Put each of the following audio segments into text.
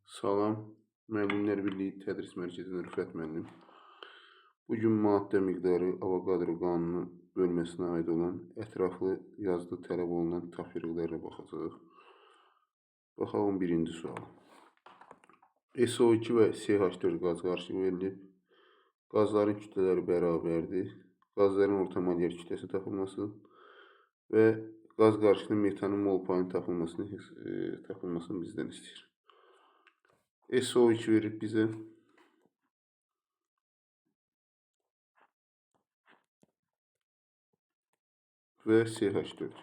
Salam, Müəllimlər Birliyi Tədris Mərkəzindən Rüfət müəllim. Bugün maddə miqdarı Avogadro qanunu bölməsinə aid olan ətraflı yazıda tələb olunan tapşırıqlara baxacağıq. Baxalım birinci sual. SO2 və CH4 qaz qarışığı verilib. Qazların kütlələri bərabərdir. Qazların orta molyar kütləsi tapılması və qaz qarışığının metanın mol payının tapılmasını bizdən istəyir. SO2 verib bizə. Və CH4.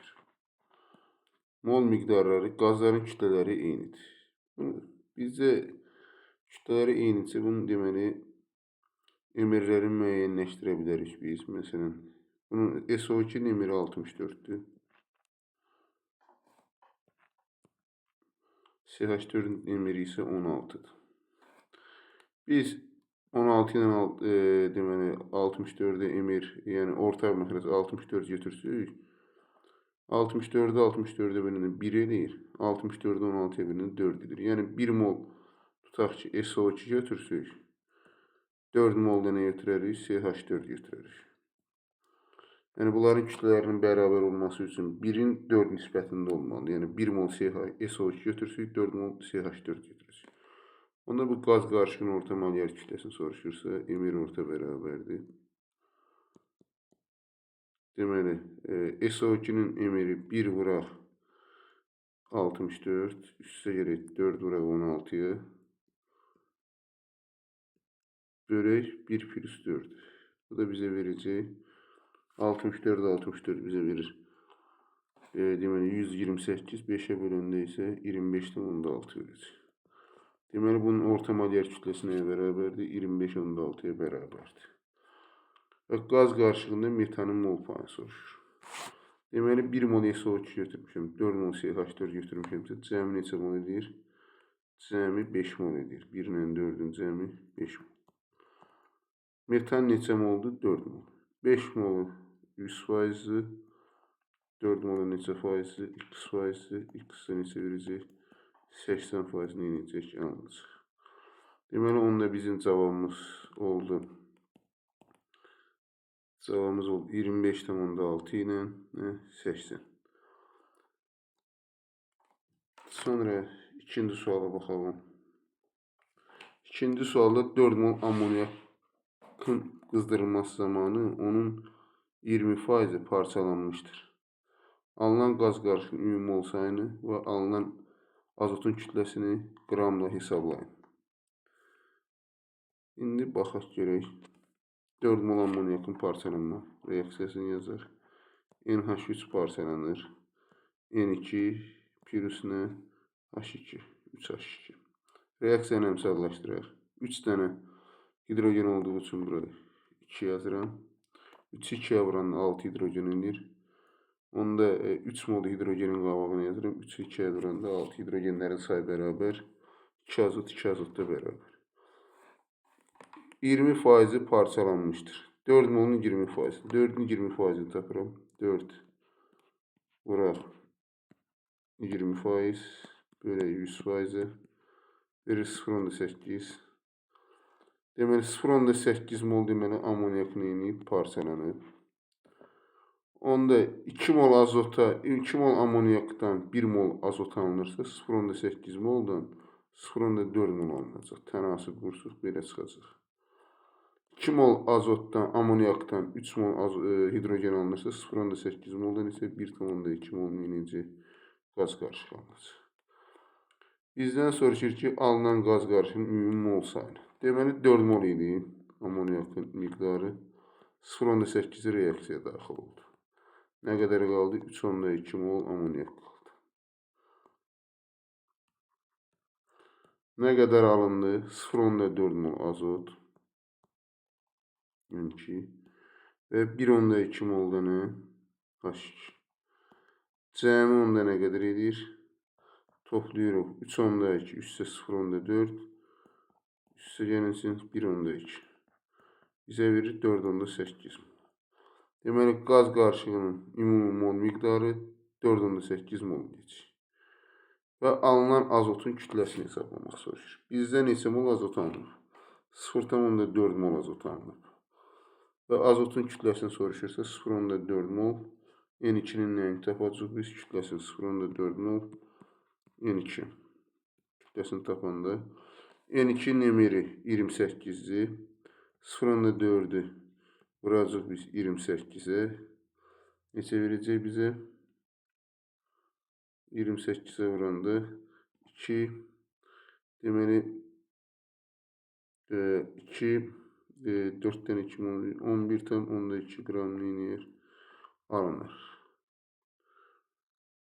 Mol miqdarları, qazların kütlələri eynidir. Bizdə kütlələri eynidirsə, bunu deməli, emirləri müəyyənləşdirə bilərik biz. Məsələn, bunun SO2-nin emiri 64-dür. CH4-ün emiri isə 16-dır. Biz 16 ilə deməli 64-də emir, yəni orta məxrəc 64 götürsək, 64-də 64-də bölünür 1 eləyir, 64-də 16-ya bölünür 4 edir. Yəni 1 mol tutaq ki, SO2 götürsək, 4 molda nə götürərik? CH4 götürərik. Yəni bunların kütlələrinin bərabər olması üçün 1-in 4 nisbətində olmalı. Yəni 1 mol SO2 götürsək, 4 mol CH4 götürəcək. Onda bu qaz qarışığının orta molyar kütləsini soruşursa, emir orta bərabərdir. Deməli, SO2-nin emiri 1 vuraq 64, üstə gələk 4 vuraq 16-ya, bölək 1 plus 4. Bu da bizə verəcək 64 bizə verir. Deməli, 128, 5-ə bölündə isə 25,6 verəcək. Deməli, bunun orta molyar kütləsi nəyə bərabərdir? 25,6-ya bərabərdir. Və qaz qarışığında metanın mol payını soruşur. Deməli, 1 mol SO2 götürmüşəm, 4 mol CH4 götürmüşəmsə, cəmi neçə mol edir? Cəmi 5 mol edir. 1 ilə 4-ün cəmi 5 mol. Metan neçə moldur? 4 mol. 5 molu 100%-dir. 4 molu neçə faizdir? X faizdir. X-ı neçə verəcək? 80% eləyəcək, alınacaq. Deməli, onda bizim cavabımız oldu. Cavabımız oldu 25,6 ilə 80. Sonra ikinci suala baxalım. İkinci sualda 4 mol amoniyakın qızdırılması zamanı onun 20% parçalanmışdır. Alınan qaz qarışığının ümumi mol sayını və alınan azotun kütləsini qramla hesablayın. İndi baxaq görək. 4 mol amoniyakın parçalanma reaksiyasını yazar. NH3 parçalanır. N2 plus nə? H2. 3H2. Reaksiyanı əmsallaşdıraq. 3 dənə hidrogen olduğu üçün burada 2 yazıram. 3-ü 2-yə vuranda 6 hidrogen edir. Onda 3 mol hidrogenin qabağına yazıram. 3-ü 2-yə vuranda 6 hidrogenlərin sayı bərabər. 2 azot, 2 azot da bərabər. 20% parçalanmışdır. 4 molun 20%. 4-ün 20%'ni tapıram. 4 vuraq 20% böyle 100%'e verir 0,8. Deməli 0,8 mol deməli amonyak neyini parçalanıb. Onda 2 mol azota, 2 mol amonyakdan 1 mol azot alınırsa 0,8 moldan 0,4 mol alınacaq. Tənasib qursuq belə çıxacaq. 2 mol azotdan, amonyakdan 3 mol hidrogen alınırsa 0,8 moldan isə 1,2 mol necə qaz qarışığı alınacaq. Bizdən soruşur ki, alınan qaz qarışığının ümumi mol sayını. Deməli 4 mol idi amonyakın miqdarı. 0,8 reaksiyaya daxil oldu. Nə qədər qaldı? 3,2 mol amonyak qaldı. Nə qədər alındı? 0,4 mol azot. N2 və 1,2 mol da nə? H2. Cəmi onda nə qədər edir? Toplayırıq. 3,2 üstə 0,4 üstə gəlin 1,2. Bizə verir 4,8 mol. Deməli, qaz qarışığının ümumi mol miqdarı 4,8 mol deyəcək. və alınan azotun kütləsini hesablamaq soruşur. Bizdə neçə mol azot alınıb? 0,4 mol azot alınıb. Və azotun kütləsini soruşursa 0,4 mol N2-nin nəyini tapacaq? Biz kütləsini 0,4 mol N2 kütləsini tapanda N2-nin emiri 28-dir. 0,4-ü vuracaq biz 28-ə. Neçə verəcək bizə? 28'e vuranda 2 deməli 2 4'ten 2 11,2 qram neyinir? Alınır.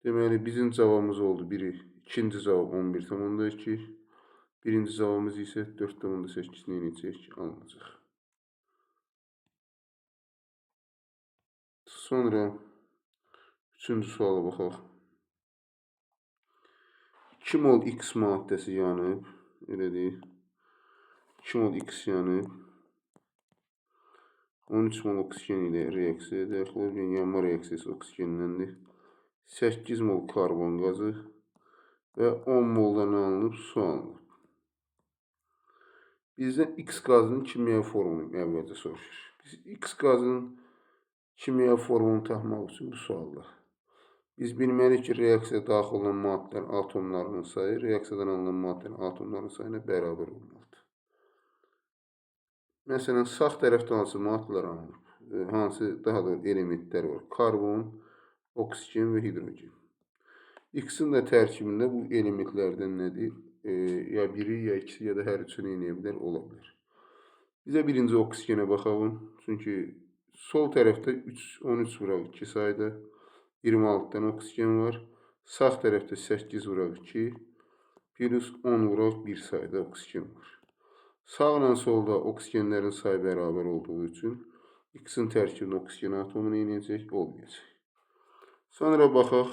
Deməli bizim cavabımız oldu biri. İkinci cavab 11,2. Birinci cavabımız isə 4,8 neyinəcək? Alınacaq. Sonra üçüncü suala baxaq. 2 mol X maddəsi yanıb, elədir. 2 mol X yanıb. 13 mol oksigen ilə reaksiyaya daxil olur. Yəni yanma reaksiyası oksigenləndir. 8 mol karbon qazı və 10 moldan alınıb su alınıb. Bizdən X qazının kimyəvi formunu əvvəlcə soruşur. Biz X qazının kimyəvi formunu tapmaq üçün bu sualda biz bilməliyik ki, reaksiyaya daxil olan maddələrin atomlarının sayı reaksiyadan alınan maddələrin atomlarının sayına bərabər olmalıdır. Məsələn, sağ tərəfdə hansı maddələr alınıb? Hansı daha doğrusu elementlər var? Karbon, oksigen və hidrogen. X-in də tərkibində bu elementlərdən nədir? Ya biri, ya ikisi, ya da hər üçü eləyə bilər, ola bilər. Bizə birinci oksigenə baxalım. Çünki sol tərəfdə 13 vuraq 2 sayda 26 dənə oksigen var. Sağ tərəfdə 8 vuraq 2 plus 10 vuraq 1 sayda oksigen var. Sağla solda oksigenlərin sayı bərabər olduğu üçün X-in tərkibində oksigen atomu neyinəcək? Olmayacaq. Sonra baxaq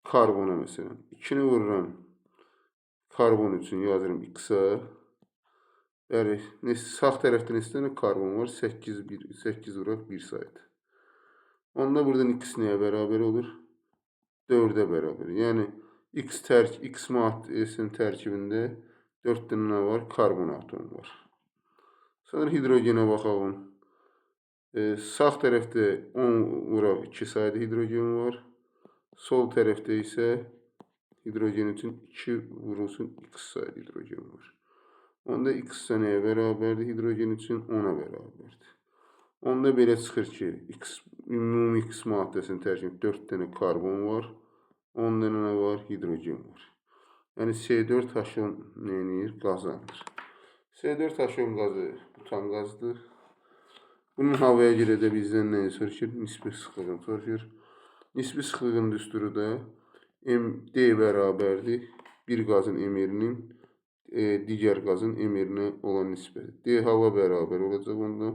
karbona məsələn. 2-ni vururam karbon üçün yazırım X-a. Bəli, sağ tərəfdə neçə dənə karbon var? 8 vuraq 1 sayda. Onda buradan X nəyə bərabər olur? 4'ə bərabər. Yəni X maddəsinin tərkibində 4 dənə var? Karbon atomu var. Sonra hidrogenə baxalım. Sağ tərəfdə 10 vuraq 2 sayda hidrogen var. Sol tərəfdə isə hidrogen üçün 2 vurulsun X sayda hidrogen var. Onda X nəyə bərabərdir? Hidrogen üçün 10'a bərabərdir. Onda belə çıxır ki, ümumi X maddəsinin tərkibində 4 dənə karbon var, 10 dənə nə var? Hidrogen var. Yəni C4H10 neyinir? Qazanır. C4H10 qazı butan qazıdır. Bunun havaya görə də bizdən nəyi soruşur? Nisbi sıxlığını soruşur. Nisbi sıxlığın düsturu da D bərabərdir. Bir qazın emirinin digər qazın emirinə olan nisbəti. D hava bərabər olacaq onda.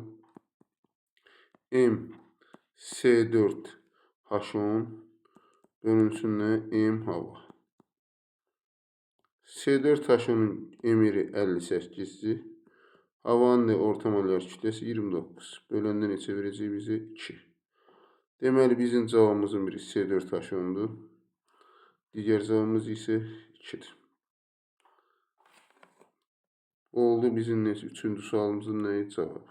M C4H10 bölünsün nə? M hava. C4H10'un emiri 58'dir. Havanın da orta molar kütləsi 29. Böləndə neçə verəcək bizə? 2. Deməli, bizim cavabımızın biri C4H10'dur. Digər cavabımız isə 2'dir. Oldu bizim üçüncü sualımızın nəyi? Cavabı.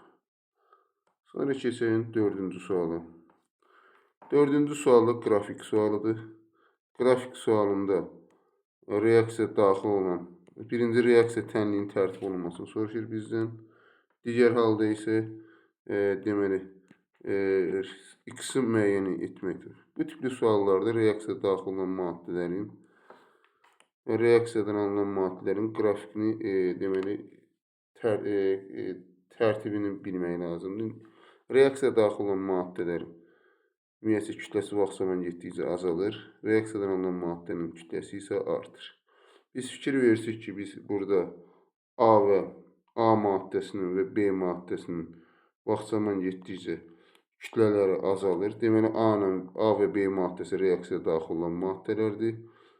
Sonra keçelim dördüncü suala. Dördüncü sualda qrafik sualıdır. Qrafik sualında reaksiya daxil olan birinci reaksiya tənliyin tərtib olunmasını soruşur bizdən. Digər halda isə deməli X-i müəyyən etməkdir. Bu tipli suallarda reaksiya daxil olan maddələrin reaksiyadan alınan maddələrin qrafikini deməli tərtibini bilmək lazımdır. Reaksiyaya daxil olan maddələrin ümumiyyətcə kütləsi vaxt zaman getdikcə azalır. Reaksiyadan alınan maddənin kütləsi isə artır. Biz fikir verirsik ki, biz burada A maddəsinin və B maddəsinin vaxt zaman getdikcə kütlələri azalır. Deməli, A və B maddəsi reaksiyaya daxil olan maddələrdir.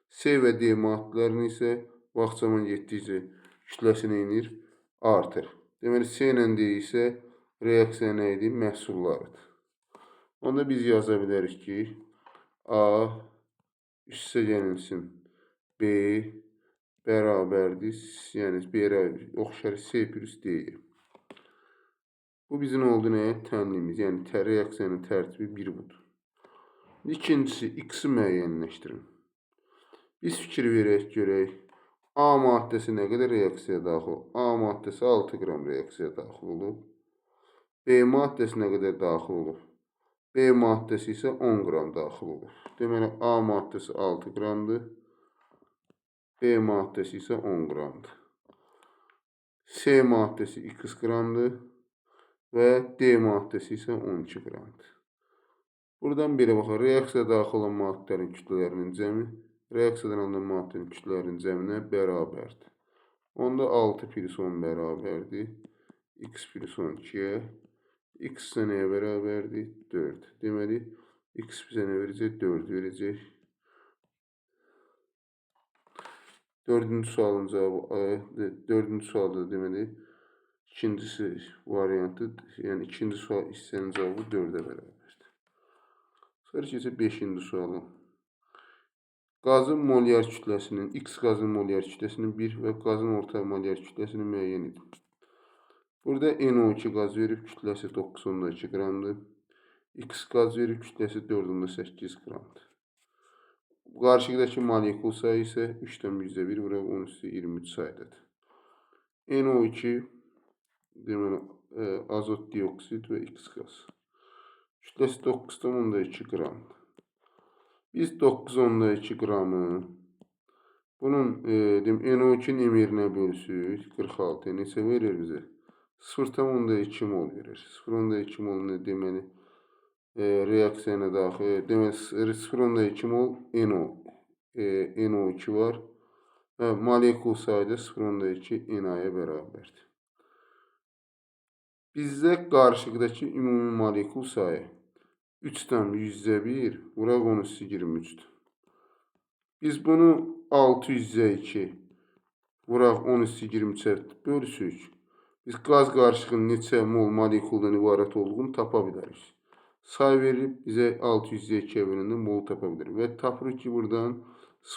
C və D maddələrin isə vaxt zaman getdikcə kütləsi neyinir? Artır. Deməli, C ilə D isə reaksiya nə idi? Məhsullarıdır. Onda biz yaza bilərik ki, A üstə gəlinsin B bərabərdir. Yəni B-yə oxşar C plus D-yə. Bu bizim oldu nəyə? Tənlimiz. Yəni reaksiyanın tərtibi 1 budur. İkincisi, X-i müəyyənləşdirin. Biz fikir verək, görək. A maddəsi nə qədər reaksiyaya daxil olub? A maddəsi 6 qram reaksiyaya daxil olub. B maddəsi nə qədər daxil olub? B maddəsi isə 10 qram daxil olub. Deməli, A maddəsi 6 qramdır. B maddəsi isə 10 qramdır. C maddəsi 2 qramdır. Və D maddəsi isə 12 qramdır. Buradan belə baxaq, reaksiyaya daxil olan maddələrin kütlələrinin cəmi reaksiyadan alınan maddələrin kütlələrinin cəminə bərabərdir. Onda 6 plus 10 bərabərdir. X plus 12-yə. X isə nəyə bərabərdir? 4. Deməli, X bizə nə verəcək? 4 verəcək. Dördüncü sualın cavabı, dördüncü sualda deməli, ikincisi variantı, yəni ikinci sual hissənin cavabı 4-ə bərabərdir. Sonra keçək 5-ci suala. Qazın molyar kütləsinin, X qazın molyar kütləsinin 1 və qazın orta molyar kütləsini müəyyən edin. Burada NO2 qaz verib, kütləsi 9,2 qramdır. X qaz verib, kütləsi 4,8 qramdır. Qarşıdakı molekul sayı isə 3,1 vuraq 10 üstü 23 saydadır. NO2 deməli azot dioksid və X qaz. Kütləsi 9,2 qramdır. Biz 9,2 qramı bunun NO2'nin emirinə bölsük 46 neçə verir bizə? 0,2 mol verir. 0,2 mol nə deməli? Reaksiyana daxil, deməli 0,2 mol NO2 var və molekul sayı da 0,2 Na-ya bərabərdir. Bizdə qarşıdakı ümumi molekul sayı 3,100-1 vuraq 10 üstü 23'dür. Biz bunu 600-2 vuraq 10 üstü 23'ə bölsük. Biz qaz qarışığının neçə mol molekuldan ibarət olduğunu tapa bilərik. Say verilib bizə 600-2'ye bölündə mol tapa bilərik. Və tapırıq ki, buradan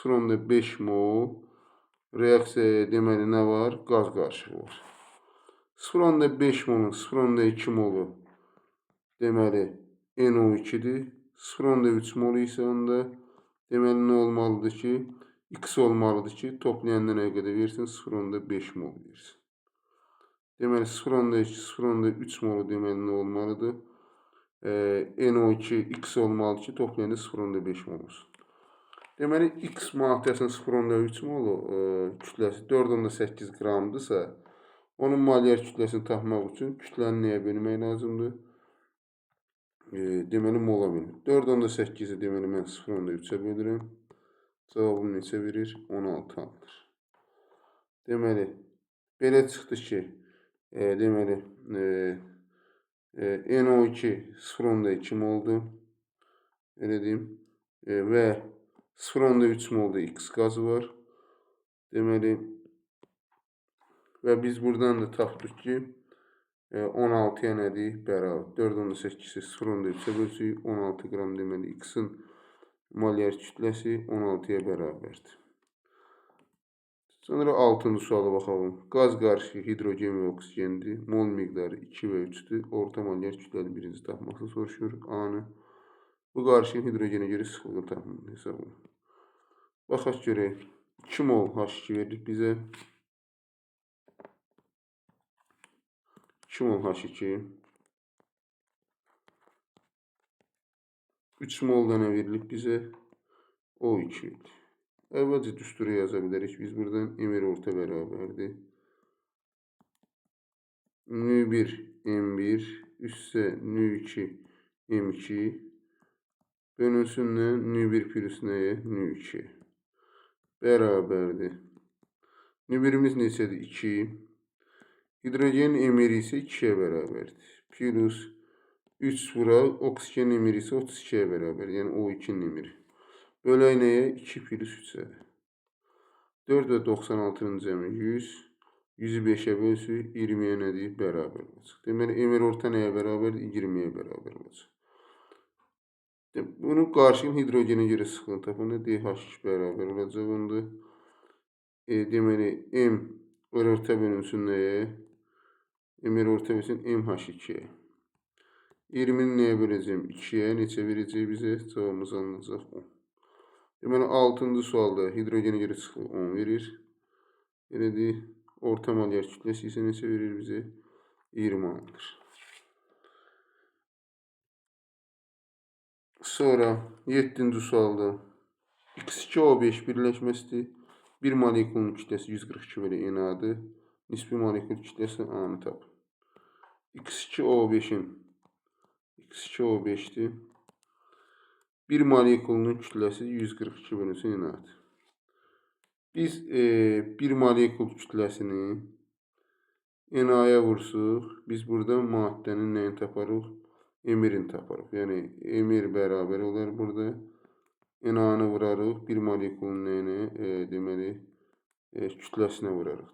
0,5 mol reaksiyaya deməli nə var? Qaz qarışığı var. 0,5 molun 0,2 molu deməli NO2'dir. 0,3 molu isə onda deməli nə olmalıdır ki, X olmalıdır ki, toplayanda nə qədər versin? 0,5 mol versin. Deməli 0,2, 0,3 molu deməli nə olmalıdır? NO2 X olmalıdır ki, toplayanda 0,5 mol olsun. Deməli, X maddəsinin 0,3 molu kütləsi 4,8 qramdırsa, onun molyar kütləsini tapmaq üçün kütləni nəyə bölmək lazımdır? Deməli, mola bölmək. 4,8-i deməli, mən 0,3'ə bölürəm. Cavabım neçə verir? 16 alınır. Deməli, belə çıxdı ki, deməli, NO2 0,2 moldur. Elə deyim. Və 0,3 molda X qazı var. Deməli, və biz buradan da tapdıq ki, 16-ya nədir? Bərabər. 4,8-i 0,3'ə bölsük, 16 qram deməli X-in molyar kütləsi 16-ya bərabərdir. Sonra 6-cı suala baxalım. Qaz qarışığı hidrogen və oksigendir. Mol miqdarı 2 və 3'dür. Orta molyar kütləli birinci tapması soruşur. A-nı. Bu qarışığın hidrogenə görə sıxlığını tapın hesabını. Baxaq görək. 2 mol H2 verilib bizə. 2 mol H2. 3 mol da nə verilib bizə? O2 verilib. Əvvəlcə düsturu yaza bilərik. Biz buradan emir orta bərabərdir. N1 M1 üstə N2 M2 bölünsün N1 plus nəyə? N2 bərabərdir. N1'imiz neçədir? 2. Hidrogen emiri isə 2'yə bərabərdir. Plus 3 vuraq, oksigen emiri isə 32'yə bərabər. Yəni O2'nin emiri. Bölək nəyə? 2 plus 3'ədir. 4 və 96'nın cəmi 100. 100'ü 5'ə bölsük, 20'yə nədir? Bərabər olacaq. Deməli, emir orta nəyə bərabərdir? 20'yə bərabər olacaq. Bunun qarşılığın hidrogenə görə sıxlığını tapanda DH2 bərabər olacaq onda. deməli M orta bölünsün nəyə? M orta bölünsün MH2-yə. 20-ni nəyə böləcəm? 2-yə. Neçə verəcək bizə? Cavabımız alınacaq 10. Deməli 6-cı sualda hidrogenə görə sıxlıq 10 verir. Elədir. Orta molyar kütləsi isə neçə verir bizə? 20 alınır. Sonra 7-ci sualda X2O5 birləşməsidir. 1 molekulun kütləsi 142 bölü NA-dır. Nisbi molekul kütləsi A-nı tapın. X2O5'dir. 1 molekulunun kütləsi 142 bölü NA-dır. Biz 1 molekul kütləsini NA-ya vursuq, biz burada maddənin nəyini taparıq? Emirini taparıq. Yəni emir bərabər olar burada. NA-nı vurarıq 1 molekulun nəyinə? Deməli kütləsinə vurarıq.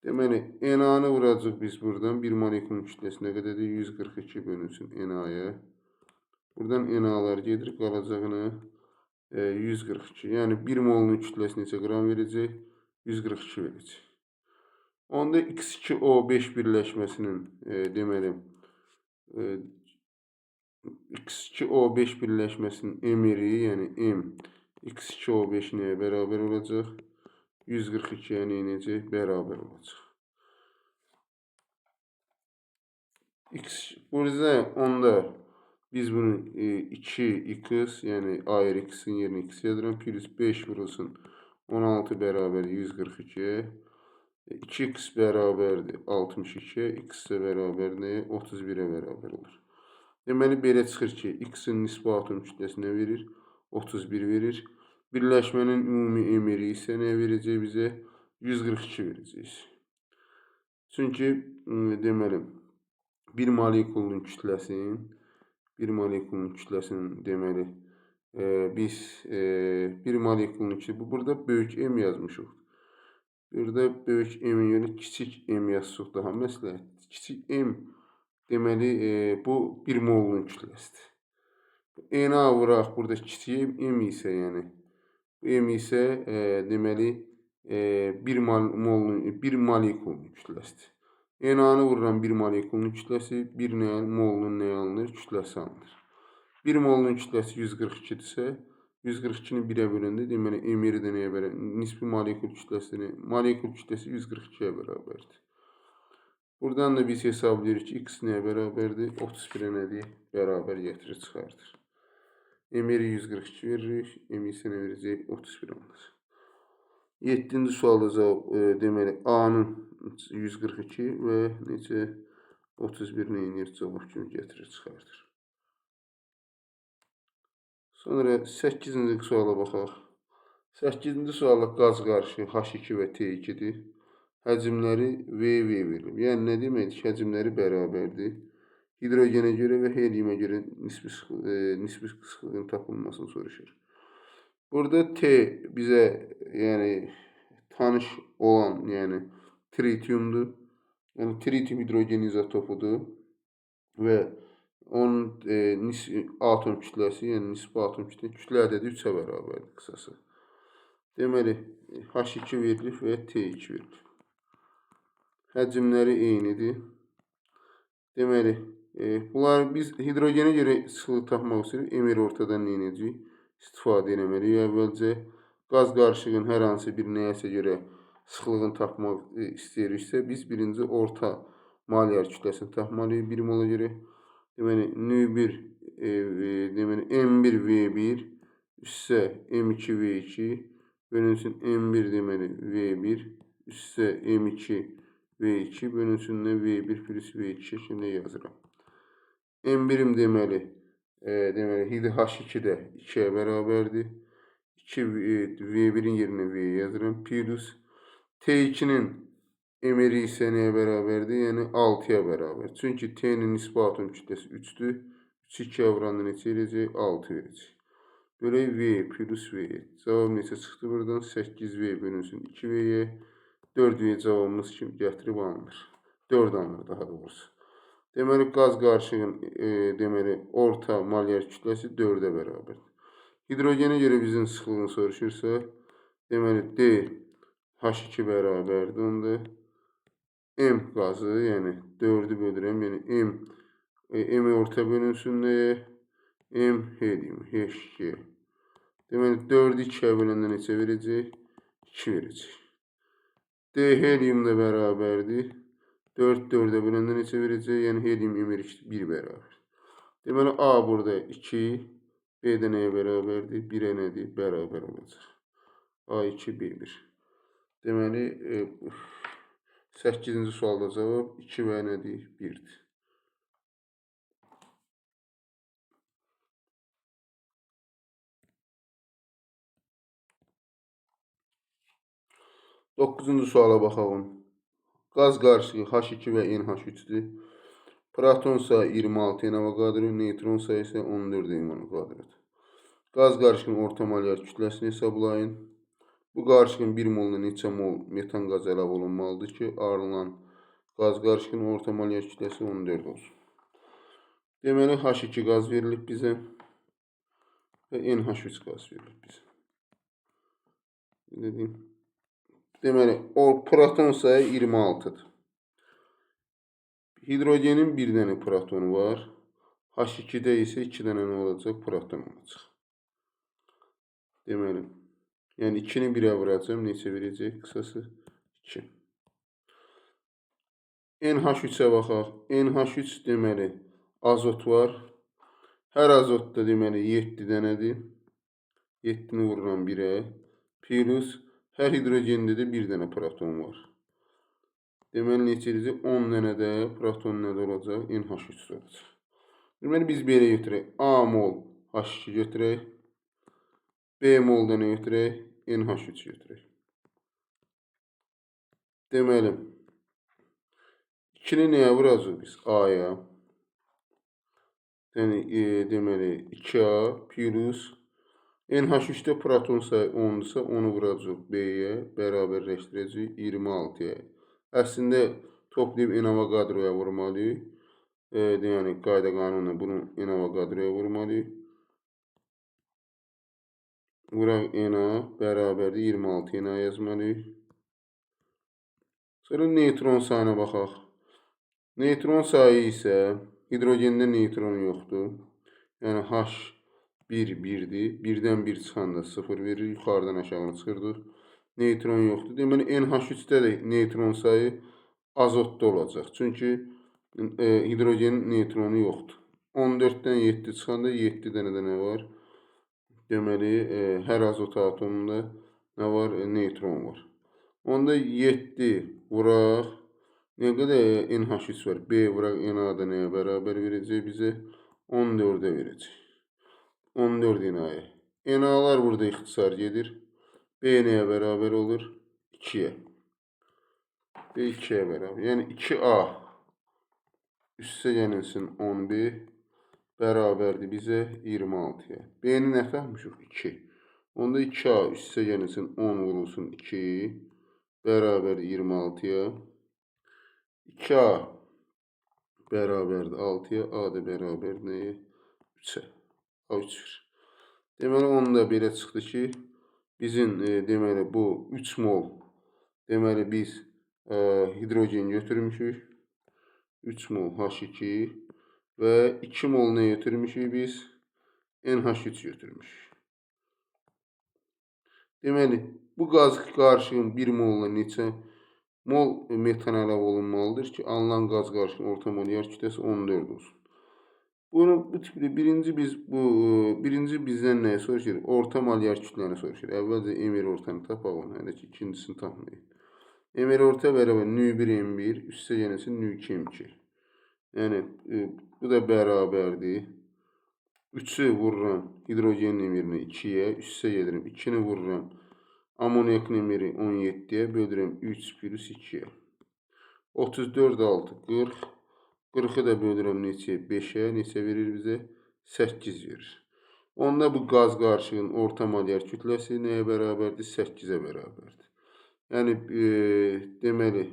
Deməli NA-nı vuracaq biz buradan 1 molekulun kütləsi nə qədərdir? 142 bölünsün NA-ya. Buradan NA-lar gedir, qalacağına 142. Yəni 1 molunun kütləsi neçə qram verəcək? 142 verəcək. Onda X2O5 birləşməsinin deməli X2O5 birləşməsinin emiri, yəni M X2O5 nəyə bərabər olacaq? 142-yə necə bərabər olacaq? Burada onda biz bunu 2x, yəni ayrı x'in yerinə x yazıram. Plus 5 vurulsun 16 bərabər 142-yə. 2x bərabərdir 62-yə. X isə bərabər nəyə? 31-ə bərabər olur. Deməli belə çıxır ki, x-in nisbi atom kütləsi nə verir? 31 verir. Birləşmənin ümumi emiri isə nə verəcək bizə? 142 verəcək. Çünki deməli 1 molekulun kütləsinin deməli biz 1 molekulun kütləsi burada böyük M yazmışıq. Burada böyük M-in yerinə kiçik M yazsaq daha məsləhətdir. Kiçik M deməli bu 1 molun kütləsidir. NA vuraq burada kiçik M isə yəni M isə deməli 1 molekulun kütləsidir. NA-nı vururam 1 molekulun kütləsi, 1 molunun nəyə alınır? Kütləsi alınır. 1 molunun kütləsi 142-dirsə, 142-ni 1-ə böləndə deməli emiri də nəyə bərabər? Nisbi molekul kütləsi 142-yə bərabərdir. Buradan da biz hesablayırıq ki, x nəyə bərabərdir? 31-ə nədir? Bərabər gətirir, çıxardır. Emiri 142 veririk, M isə nə verəcək? 31 alınır. 7-ci sualda cavab deməli A-nın 142 və necə 31 neyinir? Cavab kimi gətirir, çıxardır. Sonra 8-ci suala baxaq. 8-ci sualda qaz qarışığı H2 və T2-dir. Həcmləri V verilib. Yəni nə deməkdir? Həcmləri bərabərdir. Hidrogenə görə və helyuma görə nisbi sıxlığın tapılmasını soruşur. Burada T bizə yəni tanış olan, yəni tritiumdur. Yəni tritium hidrogen izotopudur və onun atom kütləsi, yəni nisbi atom kütlə ədədi 3-ə bərabərdir qısası. Deməli H2 verilib və T2 verilib. Həcmləri eynidir. Deməli, bunlar biz hidrogenə görə sıxlıq tapmaq üçün emir ortadan neynəcəyik? İstifadə etməliyik. Əvvəlcə qaz qarışığının hər hansı bir nəyəsə görə sıxlığını tapmaq istəyiriksə, biz birinci orta molyar kütləsini tapmalıyıq 1 mola görə. Deməli, nü1 deməli M1V1 üstsə M2V2 bölünsün M1 deməli V1 üstsə M2 V2 bölünsün V1 plus V2 şəklində yazıram. M1-im deməli H2-də 2-yə bərabərdir. V1-in yerinə V yazıram. Plus T2-nin emiri isə nəyə bərabərdir? Yəni 6-ya bərabər. Çünki T-nin nisbi atom kütləsi 3-dür. 3-ü 2-yə vuranda neçə verəcək? 6 verəcək. Bölək V plus V. Cavab neçə çıxdı buradan? 8V bölünsün 2V'yə. 4V cavabımız kimi gətirib alınır. 4 alınır daha doğrusu. Deməli qaz qarışığının deməli orta molyar kütləsi 4-ə bərabərdir. Hidrogenə görə bizim sıxlığını soruşursa, Deməli D H2 bərabərdir. Onda M qazı, yəni 4-ü bölürəm. Yəni M orta bölünsün nəyə? M helium, H2. Deməli 4-ü 2-yə böləndə neçə verəcək? 2 verəcək. D helium da bərabərdir. 4 4-ə böləndə neçə verəcək? Yəni helium M2 1 bərabər. Deməli A burada 2, B də nəyə bərabərdir? 1-ə nədir? Bərabər olacaq. A2, B1. Deməli 8-ci sualda cavab 2 və nədir? 1-dir. Doqquzuncu suala baxalım. Qaz qarışığı H2 və NH3-dür. Proton sayı 26 n kvadrat, neytron sayı isə 14 n kvadrat. Qaz qarışığının orta molyar kütləsini hesablayın. Bu qarışığın 1 moluna neçə mol metan qazı əlavə olunmalıdır ki, ayrılan qaz qarışığının orta molyar kütləsi 14 olsun. Deməli H2 qaz verilib bizə və NH3 qaz verilib bizə. Deməli o proton sayı 26-dır. Hidrogenin bir dənə protonu var. H2-də isə 2 dənə nə olacaq? Proton olacaq. Deməli, yəni 2-ni 1-ə vuracam, neçə verəcək? Qısası 2. NH3-ə baxaq. NH3 deməli azot var. Hər azotda deməli 7 dənədir. 7-ni vururam 1-ə. Plus hər hidrogende də 1 dənə proton var. Deməli neçə edəcək? 10 dənə də proton nədə olacaq? NH3 olacaq. Deməli biz belə götürək. A mol H2 götürək. B molda nə götürək? NH3 götürək. Deməli 2-ni nəyə vuracaq biz? A-ya. Yəni deməli 2A plus NH3-də proton sayı 10-dursa, onu vuracaq B-yə, bərabərləşdirəcək 26-ya. Əslində toplayıb n-avogadroya vurmalıyıq. Yəni qayda qanunu bunu n-avogadroya vurmalıyıq. Vuraq n-a bərabərdir 26 n-a yazmalıyıq. Sonra neytron sayına baxaq. Neytron sayı isə hidrogende neytron yoxdur. Yəni H1 1-dir. 1-dən 1 çıxanda 0 verir. Yuxarıdan aşağıya çıxırdıq. Neytron yoxdur. Deməli NH3-də də neytron sayı azotda olacaq. Çünki hidrogenin neytronu yoxdur. 14-dən 7 çıxanda 7 dənə də nə var? Deməli hər azot atomunda nə var? Neytron var. Onda 7 vuraq. Nə qədər NH3 var? B vuraq NA-da nəyə bərabər verəcək bizə? 14-ə verəcək. 14 NA-ya. NA-lar burada ixtisar gedir. B nəyə bərabər olur? 2-yə. B 2-yə bərabər. Yəni 2A üstə gəlsin 11 bərabərdir bizə 26-ya. B-ni nə tapmışıq? 2. Onda 2A üstə gəlsin 10 vurulsun 2 bərabərdir 26-ya. 2A bərabərdir 6-ya. A da bərabər nəyə? 3-ə. A3-dür. Deməli, onu da belə çıxdı ki, bizim deməli bu 3 mol deməli biz hidrogen götürmüşük. 3 mol H2 və 2 mol nə götürmüşük biz? NH3 götürmüşük. Deməli, bu qaz qarışığın 1 moluna neçə mol metan əlavə olunmalıdır ki, alınan qaz qarışığının orta molyar kütləsi 14 olsun. Birinci bizdən nəyə soruşur? Orta molyar kütləni soruşur. Əvvəlcə Emir ortanı tapalım, hələ ki ikincisini tapmayıq. Emir orta bərabər nü1 M1 üstə gəlsin nü2 M2. Yəni bu da bərabərdir. 3-ü vururam hidrogen emirinə 2-yə, üstə gelirim 2-ni vururam amonyak emiri 17-yə, bölürəm 3 plus 2-yə. 34 6 40. 40-ı da bölürəm neçəyə? 5-ə. Neçə verir bizə? 8 verir. Onda bu qaz qarışığının orta molyar kütləsi nəyə bərabərdir? 8-ə bərabərdir. Yəni deməli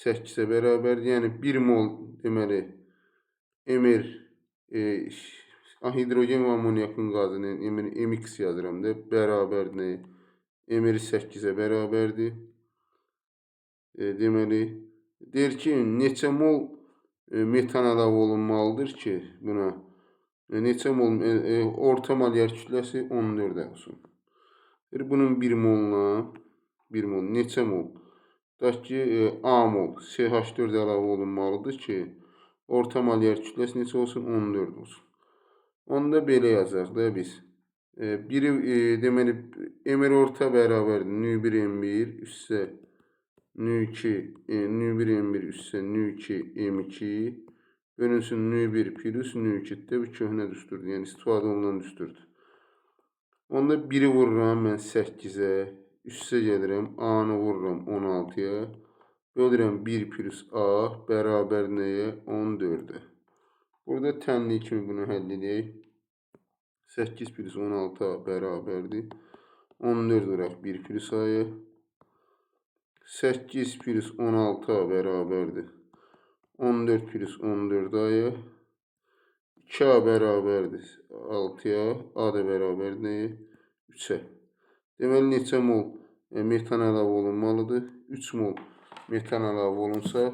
8-ə bərabərdir. Yəni 1 mol deməli emir hidrogen və amonyakın qazının emir MX yazıram da bərabərdir. Emir 8-ə bərabərdir. Deməli, deyir ki, neçə mol metan əlavə olunmalıdır ki, buna neçə mol orta molyar kütləsi 14 olsun. Bunun 1 mol neçə mol? Tutaq ki, A mol CH4 əlavə olunmalıdır ki, orta molyar kütləsi neçə olsun? 14 olsun. Onda belə yazacaq da biz. Biri deməli Emir orta bərabərdir. nü1 M1 üstə nü2 nü1 M1 üstə nü2 M2 bölünsün nü1 plus nü2'də bu köhnə düsturdur. Yəni istifadə olunan düsturdur. Onda 1'i vururam mən 8'ə, üstə gəlirəm A-nı vururam 16'ya. Bölürəm 1 plus A bərabər nəyə? 14'ə. Burada tənlik kimi bunu həll edək. 8 plus 16 bərabərdir. 14 vuraq 1 plus A-ya. 8 plus 16 bərabərdir. 14 plus 14 A-ya. 2A bərabərdir 6'ya. A da bərabər nəyə? 3'ə. Deməli, neçə mol metan əlavə olunmalıdır? 3 mol metan əlavə olunsa,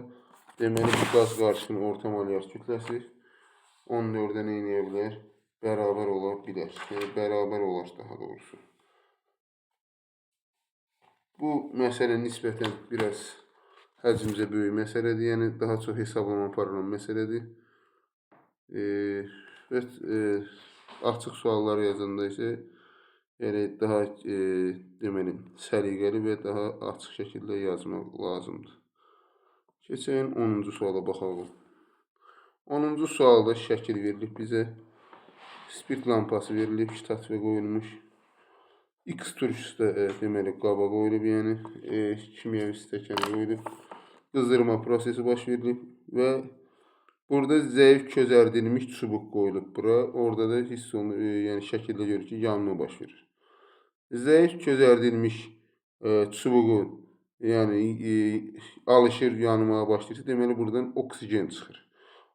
deməli, bu qaz qarışımının orta molyar kütləsi 14'ə nə edə bilər? Bərabər ola bilər. Yəni, bərabər olar daha doğrusu. Bu məsələ nisbətən biraz həcmcə böyük məsələdir. Yəni, daha çox hesablama aparılan məsələdir. Açıq suallar yazanda isə yəni, daha deməli, səliqəli və daha açıq şəkildə yazmaq lazımdır. Keçək 10-cu suala baxalım. 10-cu sualda şəkil verilib bizə. Spirt lampası verilib, ştativə qoyulmuş. X turşusu da deməli qaba qoyulub, yəni kimyəvi stəkana qoyulub. Qızdırma prosesi baş verilib və burada zəif közərdilmiş çubuq qoyulub bura. Orada da hiss olunur, yəni şəkildə görür ki, yanma baş verir. Zəif közərdilmiş çubuğun yəni alışır, yanmağa başlayırsa, deməli buradan oksigen çıxır.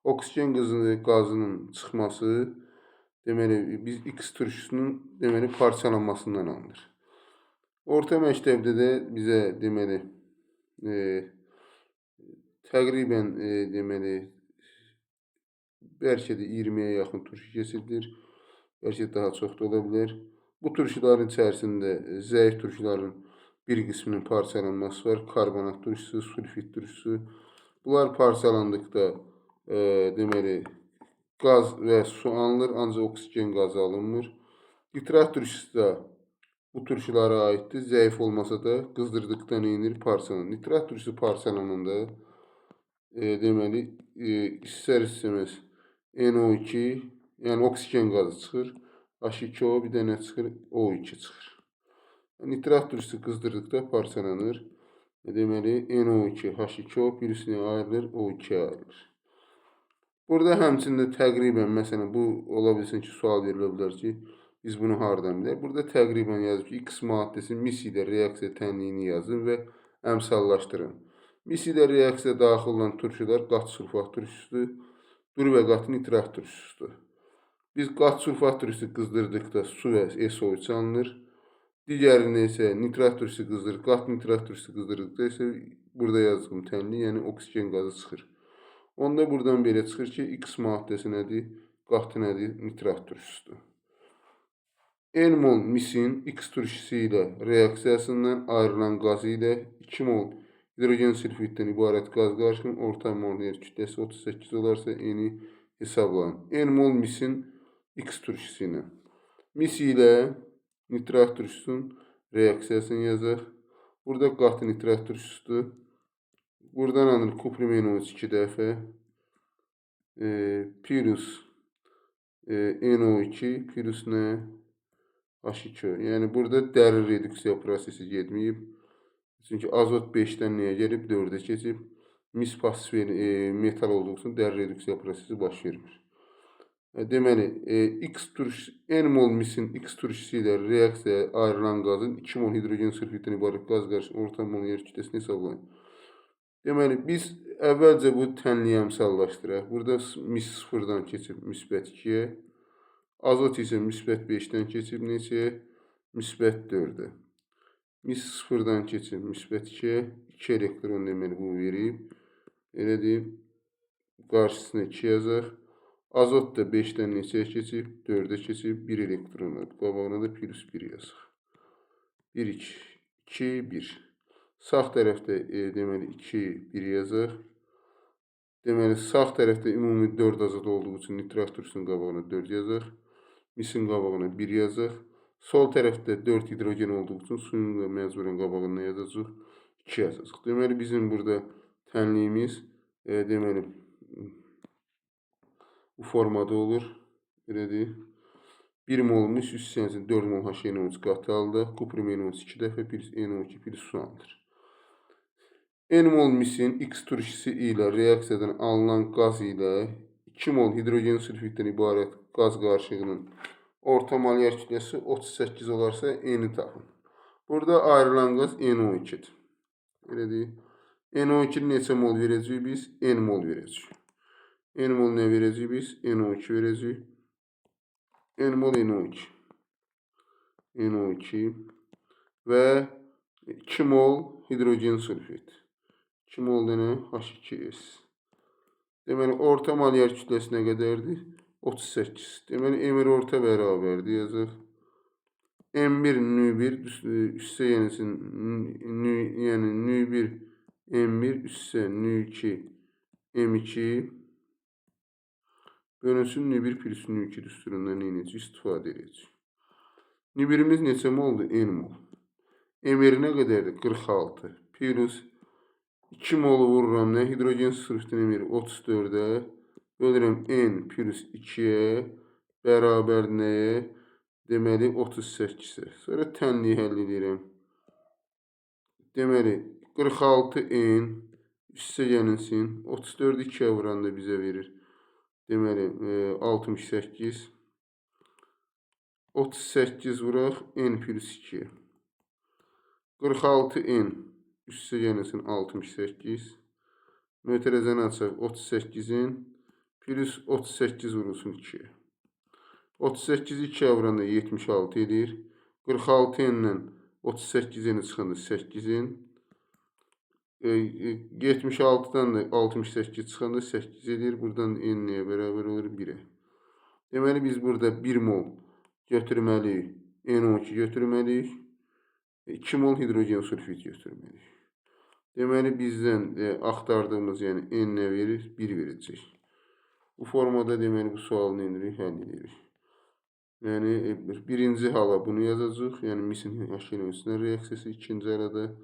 Oksigen qazının çıxması deməli, biz X turşusunun deməli parçalanmasından alınır. Orta məktəbdə də bizə deməli təqribən deməli bəlkə də 20'yə yaxın turşu keçirilir. Bəlkə daha çox da ola bilər. Bu turşuların içərisində zəif turşuların bir qisminin parçalanması var. Karbonat turşusu, sulfit turşusu. Bunlar parçalandıqda deməli qaz və su alınır, ancaq oksigen qazı alınmır. Nitrat turşusu da bu turşulara aiddir. Zəif olmasa da qızdırdıqda nə edir? Parçalanır. Nitrat turşusu parçalananda deməli istər-istəməz NO2, yəni oksigen qazı çıxır. H2O bir dənə çıxır, O2 çıxır. Nitrat turşusu qızdırdıqda parçalanır. Deməli NO2, H2O birisine ayrılır, O2'ye ayrılır. Burada həmçində təqribən, məsələn, bu ola bilsin ki, sual verilə bilər ki, biz bunu hardan bilək? Burada təqribən yazıb ki, X maddəsi mis ilə reaksiya tənliyini yazın və əmsallaşdırın. Mis ilə reaksiya daxil olan turşular qat sulfat turşusudur, dur və qat nitrat turşusudur. Biz qat sulfat turşusu qızdırdıqda su və SO3 alınır. Digərində isə nitrat turşusu qızdırır, qat nitrat turşusu qızdırdıqda isə burada yazdığım tənlik, yəni oksigen qazı çıxır. Onda buradan belə çıxır ki, X maddəsi nədir? Qatı nədir? Nitrat turşusudur. N mol misin X turşusu ilə reaksiyasından ayrılan qazı ilə 2 mol hidrogen sülfitdən ibarət qaz qarışımının orta molyar kütləsi 38 olarsa N-i hesablayın. N mol misin X turşusu ilə. Mis ilə nitrat turşusunun reaksiyasını yazaq. Burada qatı nitrat turşusudur. Buradan alınır kuprum NO3 2 dəfə. Plus NO2 plus nə? H2O. Yəni burada dərin reduksiya prosesi getməyib. Çünki azot 5-dən nəyə gəlib? 4-ə keçib. Mis pasif metal olduğu üçün dərin reduksiya prosesi baş vermir. Deməli, N mol misin X turşusu ilə reaksiyaya ayrılan qazın 2 mol hidrogen sülfitdən ibarət qaz qarışımı orta molyar kütləsini hesablayın. Deməli, biz əvvəlcə bu tənliyi əmsallaşdıraq. Burada mis 0-dan keçib müsbət 2-yə. Azot isə müsbət 5-dən keçib neçəyə? Müsbət 4-ə. Mis sıfırdan keçib müsbət 2-yə 2 elektron deməli bu verib. Elə deyim, qarşısına 2 yazaq. Azot da 5-dən neçəyə keçib? 4-ə keçib 1 elektron. Qabağına da plus 1 yazaq. 1, 2, 2, 1. Sağ tərəfdə deməli 2, 1 yazaq. Deməli sağ tərəfdə ümumi 4 azot olduğu üçün nitrat turşunun qabağına 4 yazaq. Misin qabağına 1 yazaq. Sol tərəfdə 4 hidrogen olduğu üçün suyun da məcburən qabağına yazacaq. 2 yazacaq. Deməli bizim burada tənliyimiz deməli bu formada olur. Belə deyil. 1 molmuş 3 4 mol HNO3 qatı halda kuprum NO3 2 dəfə plus NO2 plus su alınır. N mol misin X turşusu ilə reaksiyadan alınan qaz ilə 2 mol hidrogen sülfitdən ibarət qaz qarışığının orta molyar kütləsi 38 olarsa N-i tapın. Burada ayrılan qaz NO2-dir. Belə deyil. NO2-ni neçə mol verəcəyik biz? N mol verəcəyik. N mol nə verəcəyik biz? NO2 verəcəyik. N mol NO2. NO2 və 2 mol hidrogen sülfit. 2 mol da nə? H2S. Deməli, orta molyar kütləsi nə qədərdir? 38. Deməli, emir orta bərabərdir yazıq. M1 nü1 üstə yəni nü1 M1 üstə nü2 M2 bölünsün nü1 plus nü2 düsturundan neyəcək? İstifadə edəcək. Nü1'imiz neçə moldur? N mol. M1 nə qədərdir? 46 plus 2 molu vururam nə? Hidrogen sülfitin emiri 34'ə bölürəm N plus 2'yə bərabər nəyə? Deməli 38'ə. Sonra tənliyi həll edirəm. Deməli 46 N üstə gəlinsin. 34'ü 2'yə vuranda bizə verir. Deməli 68. 38 vuraq N plus 2'yə. 46 N üstə gəlinsin 68. Mötərəzəni açaq 38'in plus 38 vurulsun 2'yə. 38'i 2'yə vuranda 76 edir. 46 ilə 38'in çıxanda 8'in 76'dan da 68 çıxanda 8 edir. Buradan N-yə bərabər olur 1'ə. Deməli biz burada 1 mol götürməliyik. NO2 götürməliyik. 2 mol hidrogen sülfit götürməliyik. Deməli bizdən axtardığımız yəni N nə verir? 1 verəcək. Bu formada deməli bu sualını indirik, həll edirik. Yəni birinci hala bunu yazacaq. Yəni misin HNO3-dən reaksiyası. İkinci arada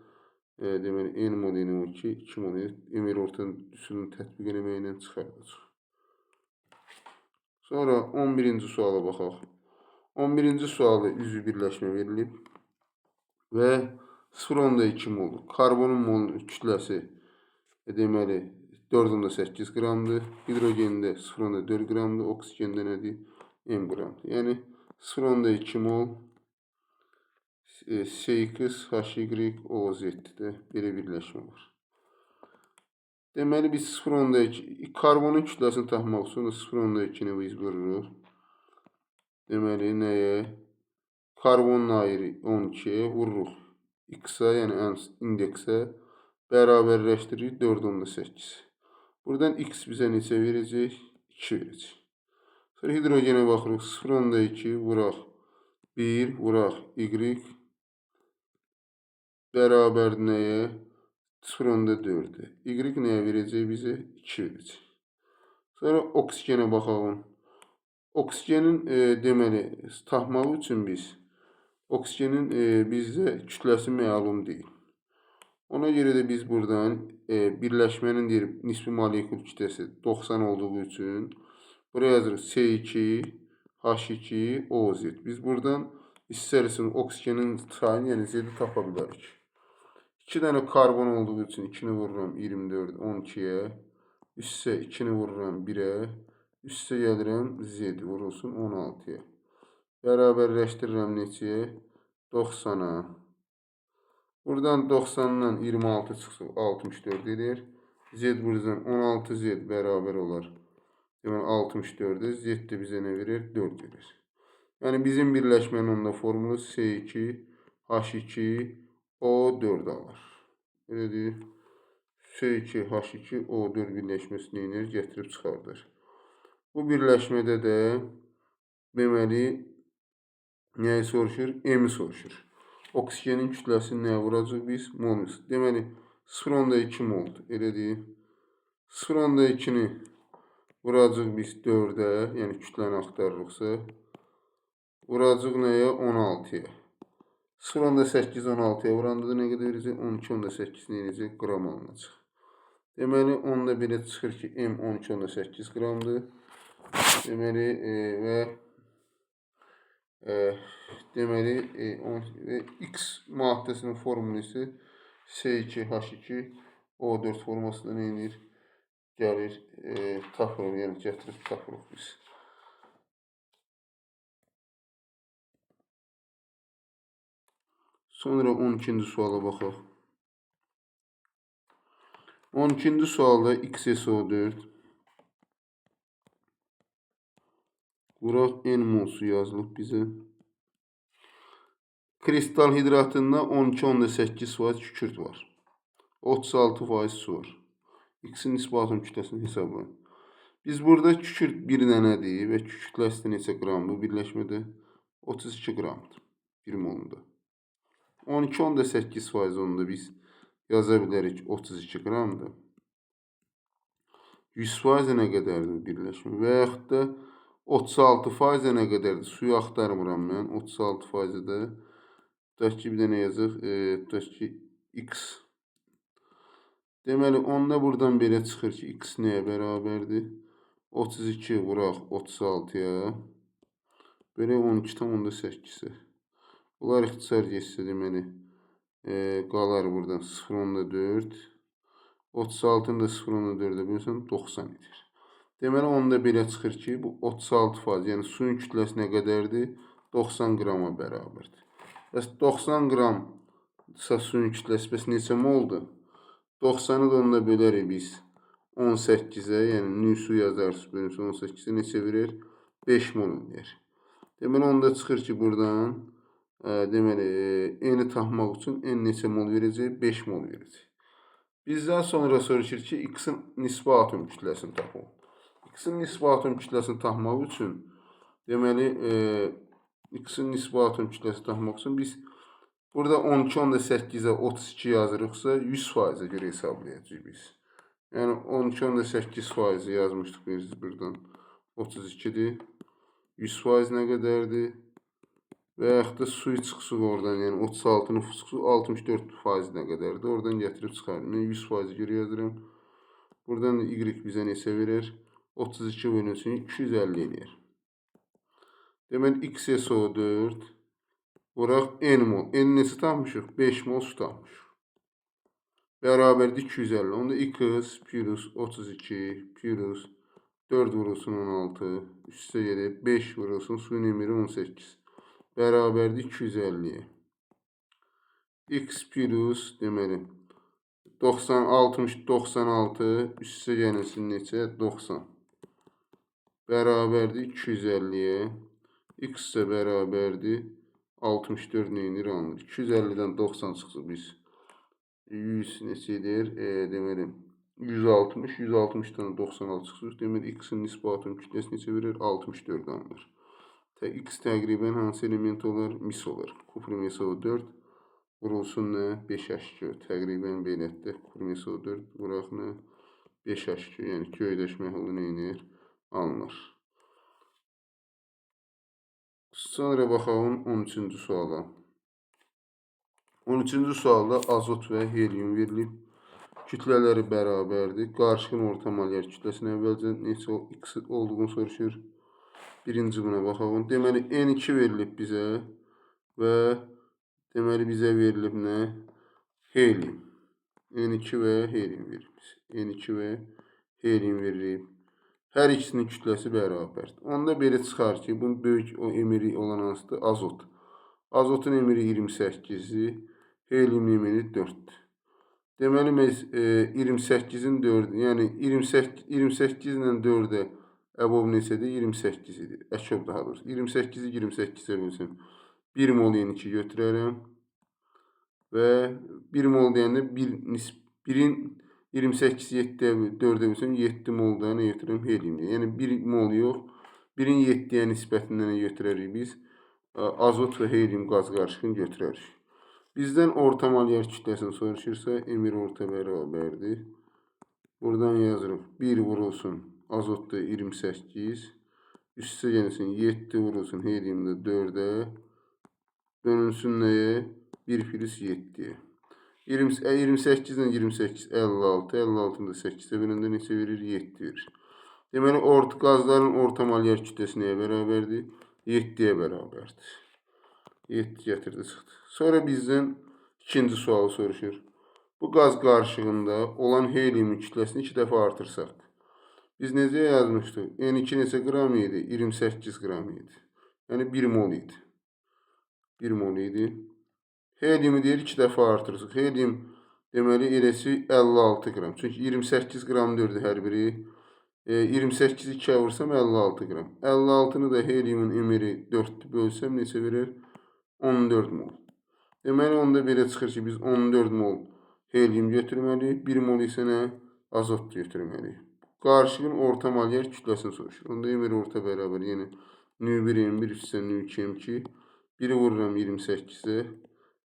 deməli N mol NO2 2 mol emir orta üsulunu tətbiq etməklə çıxardacaq. Sonra 11-ci suala baxaq. 11-ci sualda üzvü birləşmə verilib və 0,2 mol karbonun mol kütləsi deməli 4,8 qramdır. Hidrogende 0,4 qramdır. Oksigende nədir? M qramdır. Yəni 0,2 mol C2H2OZ-də belə birləşmə var. Deməli biz 0,2 karbonun kütləsini tapmaq üçün 0,2-ni biz vururuq. Deməli nəyə? Karbonun ayrı 12'ye vururuq. X-a yəni indeksə bərabərləşdiririk 4,8. Buradan X bizə neçə verəcək? 2 verəcək. Sonra hidrogenə baxırıq. 0,2 vuraq 1 vuraq Y bərabər nəyə? 0,4'ə. Y nəyə verəcək bizə? 2 verəcək. Sonra oksigenə baxalım. Oksigenin deməli tapmaq üçün biz oksigenin bizdə kütləsi məlum deyil. Ona görə də biz buradan birləşmənin nisbi molekul kütləsi 90 olduğu üçün buraya yazırıq C2H2OZ. Biz buradan istərsən oksigenin sayını, yəni Z-i tapa bilərik. 2 dənə karbon olduğu üçün 2'ni vururam 24, 12'yə. Üstə 2'ni vururam 1'ə. Üstə gəlirəm Z vurulsun 16'ya. Bərabərləşdirirəm neçəyə? 90'a. Buradan 90'dan 26 çıxsa 64 edir. Z buradan 16Z bərabər olar. Deməli 64'də Z də bizə nə verir? 4 verir. Yəni bizim birləşmənin onda formulu C2H2 O4 alır. Elədir. S2H2O4 birləşməsini edir, gətirib çıxardır. Bu birləşmədə də deməli nəyi soruşur? M-i soruşur. Oksigenin kütləsini nəyə vuracaq biz? Mol. Deməli 0,2 moldur. Elədir. 0,2-ni vuracaq biz 4-ə, yəni kütləni axtarırıqsa. Vuracaq nəyə? 16-ya. 0,8 16-ya vuranda da nə qədər verəcək? 12,8 nə edəcək? Qram alınacaq. Deməli, onda belə çıxır ki, M 12,8 qramdır. Deməli, deməli, X maddəsinin formülüsü S2H2O4 formasında nə edir? Gəlir, tapırıq, yəni gətirib tapırıq biz. Sonra 12-ci suala baxaq. 12-ci sualda XSO4 Vuraq N mol su yazılıb bizə. Kristal hidratında 12,8% kükürt var. 36% su var. X-in nisbi atom kütləsini hesablayın. Biz burada kükürt bir dənədir və kükürtləsi də neçə qramdır? Birləşmədə 32 qramdır. 1 molunda. 12,8% onda biz yaza bilərik 32 qramdır. 100% nə qədərdir birləşmə? Və yaxud da 36% nə qədərdir? Suyu axtarmıram mən. 36% də tutaq ki, bir dənə yazıq. Tutaq ki, X. Deməli, onda buradan belə çıxır ki, X nəyə bərabərdir? 32 vuraq 36-ya. Belə 12,8-ə. Bunlar ixtisar geçsə, deməli, qalar buradan 0,4. 36-nı da 0,4-ə bölsən 90 edir. Deməli, onda belə çıxır ki, bu 36%, yəni suyun kütləsi nə qədərdir? 90 qrama bərabərdir. Bəs 90 qramsa suyun kütləsi bəs neçə moldur? 90-ı da onda bölərik biz 18-ə, yəni nü su yazarsınız, bölünsün 18-ə neçə verir? 5 mol edir. Deməli, onda çıxır ki, buradan deməli, N-i tapmaq üçün N neçə mol verəcək? 5 mol verəcək. Bizdən sonra soruşur ki, X-in nisbi atom kütləsini tapın. X-in nisbi atom kütləsini tapmaq üçün, deməli, X-in nisbi atom kütləsini tapmaq üçün biz burada 12,8-ə 32 yazırıqsa 100%-ə görə hesablayacağıq biz. Yəni 12,8% yazmışdıq biz buradan 32-dir. 100% nə qədərdir? Və yaxud da suyu çıxsıq oradan, yəni 36-nı çıxsıq 64% nə qədərdir? Oradan gətirib çıxarım. Mən 100% görə yazıram. Buradan da Y bizə neçə verir? 32 bölünsün 250 edir. Deməli, XSO4 vuraq N mol. N neçə tapmışıq? 5 mol su tapmışıq. Bərabərdir 250. Onda X plus 32 plus 4 vurulsun 16 üstə gedib 5 vurulsun suyun emiri 18. Bərabərdir 250-yə. X plus deməli 90, 60, 96 üstə gəlsin neçə? 90. Bərabərdir 250-yə. X isə bərabərdir 64 neyinir alınır. 250-dən 90 çıxsın biz. 100 neçə edir? Deməli 160, 160-dan 96 çıxsın. Deməli X-in nisbi atom kütləsi neçə verir? 64 alınır. X təqribən hansı element olar? Mis olar. Kuprum SO4 vurulsun nə? 5H2. Təqribən belətdə kuprum SO4 vuraq nə? 5H2. Yəni göyləşmə yolu neyinir? Alınır. Sonra baxalım 13-cü suala. 13-cü sualda azot və helium verilib. Kütlələri bərabərdir. Qarışqın orta molyar kütləsinin əvvəlcə neçə X olduğunu soruşur. Birinci buna baxalım. Deməli, N2 verilib bizə və deməli, bizə verilib nə? Helium. N2 və helium verilib. N2 və helium verilib. Hər ikisinin kütləsi bərabərdir. Onda belə çıxar ki, bunun böyük o emiri olan hansıdır? Azot. Azotun emiri 28-dir. Heliumun emiri 4-dür. Deməli, biz 28-in 4-ü, yəni 28 ilə 4-ə əbob neçədir? 28 edir. Əkob daha doğrusu. 28-i 28-ə bölsəm 1 mol N2 götürərəm. və 1 mol deyəndə 1-in 28-7-yə 4-ə bölsəm 7 molda nə götürürəm? Helyum. Yəni 1 mol yox, 1-in 7-yə nisbətindən nə götürərik biz? Azot və helyum qaz qarışığını götürərik. Bizdən orta molyar kütləsini soruşursa, M1 orta bərabərdir. Buradan yazırıq. 1 vurulsun azotda 28. Üstə gəlsin 7 vurulsun helyumda 4-ə. Bölünsün nəyə? 1 plus 7-yə. 28 ilə 28 56. 56-nı da 8-ə böləndə neçə verir? 7 verir. Deməli, qazların orta molyar kütləsi nəyə bərabərdir? 7-yə bərabərdir. 7 gətirdi çıxdı. Sonra bizdən ikinci sualı soruşur. Bu qaz qarışığında olan helyumun kütləsini 2 dəfə artırsaq. Biz necə yazmışdıq? N2 neçə qram idi? 28 qram idi. Yəni 1 mol idi. 1 mol idi. Helyumu deyir 2 dəfə artırsaq. Helyum deməli eləsi 56 qram. Çünki 28 qram 4-dür hər biri. 28-i 2-yə vursam 56 qram. 56-nı da helyumun emiri 4 bölsəm neçə verir? 14 mol. Deməli, onda belə çıxır ki, biz 14 mol helyum götürməliyik. 1 mol isə nə? Azot götürməliyik. Qarışığın orta molyar kütləsini soruşur. Onda emir orta bərabər. Yəni, nü1 M1 üstə nü2 M2. 1-i vururam 28-ə.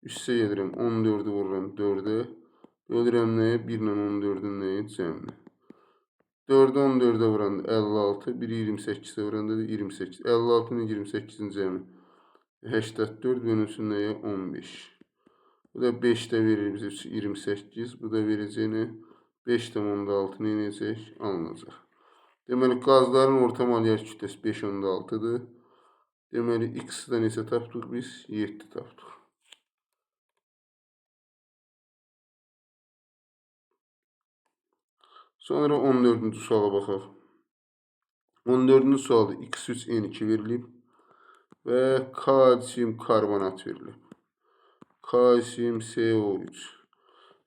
Üstə gedirəm 14-ü vururam 4-ə. Bölürəm nəyə? 1 ilə 14-ün nəyə? Cəmini. 4-ü 14-ə vuranda 56. 1-i 28-ə vuranda da 28. 56-nın 28-in cəmi 84 bölünsün nəyə? 15. Bu da 5 də verir bizə 28. Bu da verəcək nə? 5,6 neyəcək? Alınacaq. Deməli, qazların orta molyar kütləsi 5,6-dır. Deməli, X-də neçə tapdıq biz? 7 tapdıq. Sonra 14-cü suala baxaq. 14-cü sualda X3N2 verilib və kalsium karbonat verilib. Kalsium CO3.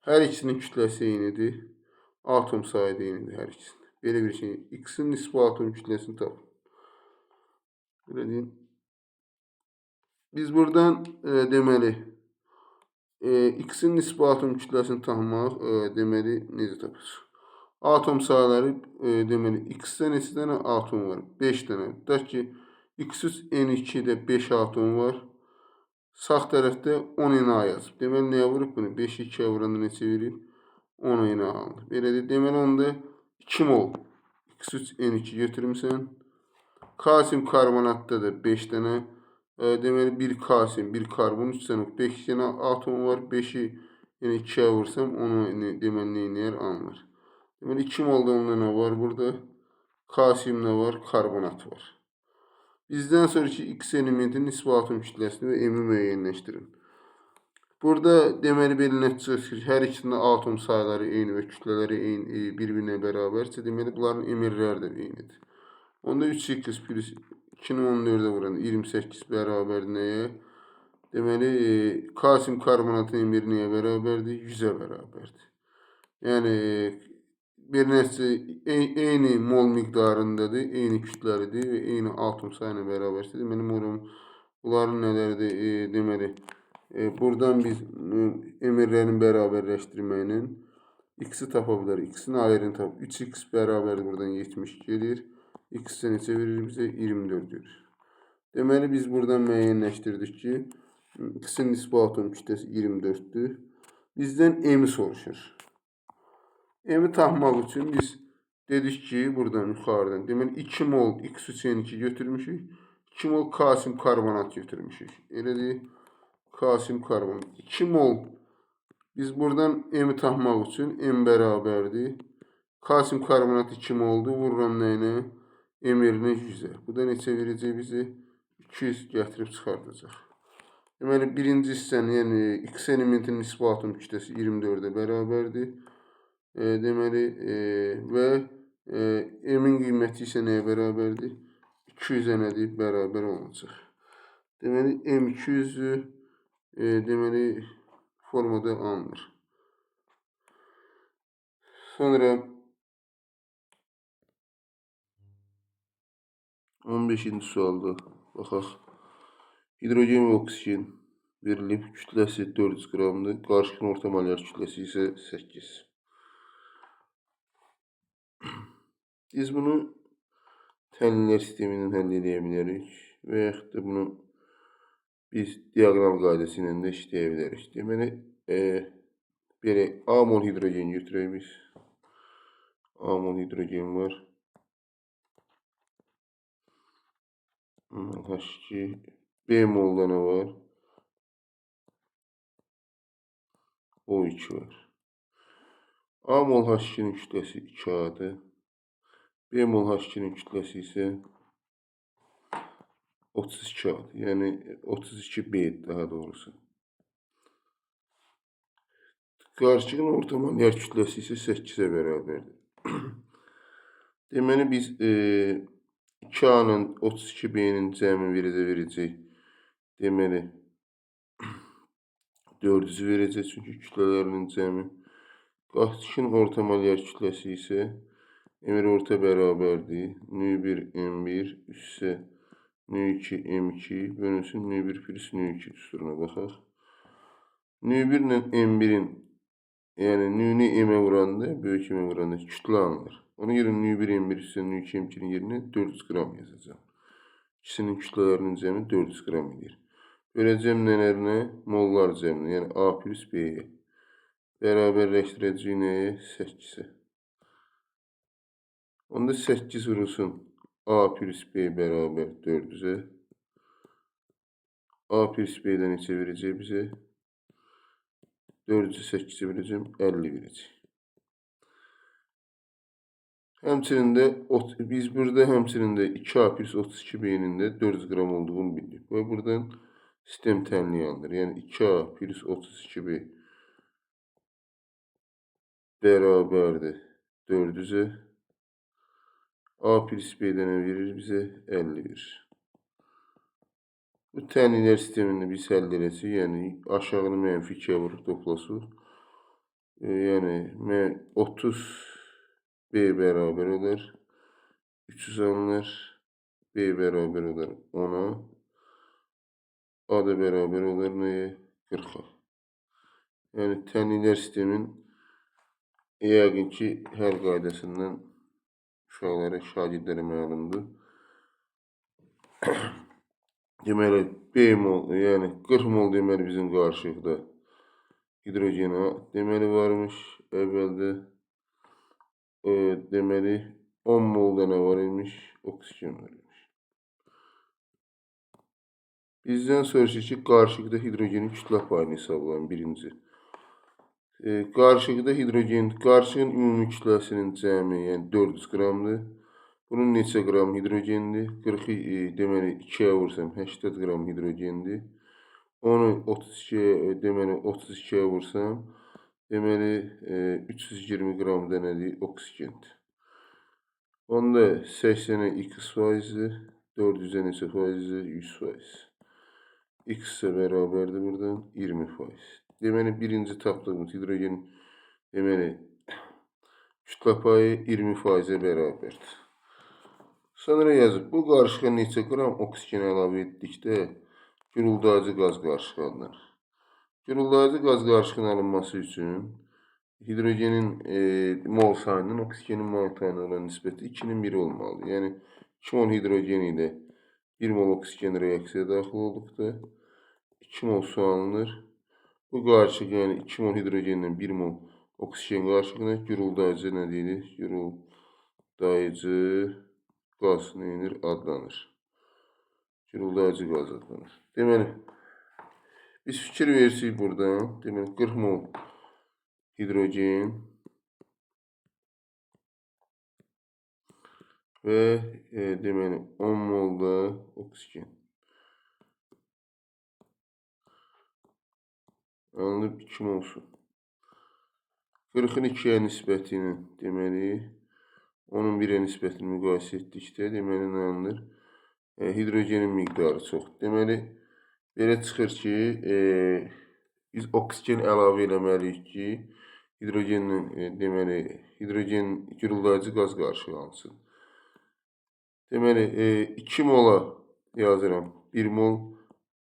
Hər ikisinin kütləsi eynidir. Atom sayı da eynidir hər ikisinin. Belə bir şey. X-in nisbi atom kütləsini tapın. Belə deyim. Biz buradan deməli X-in nisbi atom kütləsini tapmaq deməli necə tapırıq? Atom sayıları deməli X-də neçə dənə atom var? 5 dənə. Tutaq ki, X3N2-də 5 atom var. Sağ tərəfdə 10 Na yazıb. Deməli, nəyə vurub bunu? 5-i 2-yə vuranda neçə verib? 10 Na aldı. Belədir. Deməli, onda 2 mol X3N2 götürmüsən. Kalsium karbonatda da 5 dənə. Deməli, 1 kalsium, 1 karbon, 3 dənə 5 dənə atom var. 5-i yəni 2-yə vursam, onu deməli, neynəyər? Alınır. Deməli, 2 molda onda nə var burada? Kalsium nə var? Karbonat var. Bizdən sonraki X elementin nisbi atom kütləsini və M-i müəyyənləşdirin. Burada deməli belə nəticə çıxır ki, hər ikisində atom sayıları eyni və kütlələri bir-birinə bərabərsə, deməli bunların emirləri də eynidir. Onda 3x plus 2-ni 14-ə vuran 28 bərabər nəyə? Deməli, kalsium karbonatın emiri nəyə bərabərdir? 100-ə bərabərdir. Yəni, bir nəticə eyni mol miqdarındadır, eyni kütləlidir və eyni atom sayına bərabərdir. Deməli, bunların nələrdir? Deməli, buradan biz emirlərin bərabərləşdirməklə X-i tapa bilərik. X-in ayrını tap. 3x bərabərdir, buradan 70 gelir. X-də neçə verir bizə? 24 verir. Deməli, biz buradan müəyyənləşdirdik ki, X-in nisbi atom kütləsi 24-dür. Bizdən M-i soruşur. M-i tapmaq üçün biz dedik ki, buradan yuxarıdan, deməli 2 mol X3N2 götürmüşük, 2 mol kalsium karbonat götürmüşük. Elədir, kalsium karbonat. 2 mol, biz buradan M-i tapmaq üçün M bərabərdir. Kalsium karbonat 2 moldur, vururam nəyinə? M-erinə 100-ə. Bu da neçə verəcək bizə? 200 gətirib çıxardacaq. Deməli, birinci hissənin, yəni X elementin nisbi atom kütləsi 24-ə bərabərdir. Deməli, və M-in qiyməti isə nəyə bərabərdir? 200-ə nədir? Bərabər olacaq. Deməli, M200-ü deməli, formada alınır. Sonra 15-ci sualda baxaq. Hidrogen və oksigen verilib. Kütləsi 400 qramdır. Qarışığın orta molyar kütləsi isə 8. Biz bunu təhlillər sistemi ilə həll edə bilərik və yaxud da bunu biz diaqonal qaydası ilə də işləyə bilərik. Deməli, belə A mol hidrogen götürək biz. A mol hidrogen var. H2. B molda nə var? O2 var. A mol H2-nin kütləsi 2A'dır. B mol H2-nin kütləsi isə 32A'dır. Yəni 32B daha doğrusu. Qarışığın orta molyar kütləsi isə 8-ə bərabərdir. Deməli biz 2A-nın 32B-nin cəmi verəcək. Deməli 400-ü verəcək çünki kütlələrinin cəmi. Qarışığın orta molyar kütləsi isə M1 orta bərabərdir. N1 M1 üstsə N2 M2 bölünsün N1 plus N2 düsturuna baxaq. N1 ilə M1-in yəni N-ni M-ə vuranda, böyük M-ə vuranda kütlə alınır. Ona görə N1 M1 üstə N2 M2-nin yerinə 400 qram yazacağım. İkisinin kütlələrinin cəmi 400 qram edir. Böləcəm nələrinə? Mollar cəminə, yəni A plus B-yə. Bərabərləşdirəcək nəyə? 8-ə. Onda 8 vurulsun A plus B bərabər 400-ə. A plus B-dən neçə verəcək bizə? 400-ü 8-ə verəcəm, 50 verəcək. Həmçinin də biz burada həmçinin də 2A plus 32B-nin də 400 qram olduğunu bildik. Və buradan sistem tənliyi alınır. Yəni 2A plus 32B bərabərdir 400-ə. A plus B-dən nə verir bizə? 50 verir. Bu tənliklər sistemini biz həll edəcəyik. Yəni aşağını mənfi 2-yə vurub toplasıq. Yəni 30B bərabər olar 300 alınır. B bərabər olar 10-a. A da bərabər olar nəyə? 40-a. Yəni tənliklər sistemin yəqin ki, həll qaydasından uşaqlara, şagirdlərə məlumdur. Deməli, B mol, yəni 40 mol deməli bizim qarışıqda hidrogena deməli varmış əvvəldə. Deməli 10 molda nə var imiş? Oksigen var imiş. Bizdən soruşur ki, qarışıqda hidrogenin kütlə payını hesablayın birinci. Qarışıqda qarışığın ümumi kütləsinin cəmi, yəni 400 qramdır. Bunun neçə qram hidrogendir? 40-ı deməli 2-yə vursam 80 qram hidrogendir. Onu 32-yə vursam, deməli 320 qram da nədir? Oksigendir. Onda 80-ə x faizdir, 400-ə neçə faizdir? 100%. X isə bərabərdir buradan 20%. Deməli birinci tapdığımız hidrogen deməli kütlə payı 20%-ə bərabərdir. Sonra yazıb, bu qarışığa neçə qram oksigen əlavə etdikdə güruldayıcı qaz qarışığı alınır. Güruldayıcı qaz qarışığının alınması üçün hidrogenin mol sayının oksigenin mol sayına olan nisbəti 2-nin 1-i olmalıdır. Yəni 2 mol hidrogen ilə 1 mol oksigen reaksiyaya daxil olduqda 2 mol su alınır. Bu qarışıq yəni 2 mol hidrogenlə 1 mol oksigen qarışığına güruldayıcı nə deyilir? Güruldayıcı qaz neyinir? Adlanır. Güruldayıcı qaz adlanır. Deməli, biz fikir versik buradan. Deməli, 40 mol hidrogen və deməli 10 mol da oksigen. Alınıb 2 mol su. 40-ın 2-yə nisbətini deməli 10-un 1-ə nisbətini müqayisə etdikdə deməli nə alınır? Hidrogenin miqdarı çoxdur. Deməli, belə çıxır ki, biz oksigen əlavə eləməliyik ki, hidrogen güruldayıcı qaz qarışığı alınsın. Deməli, 2 mola yazıram. 1 mol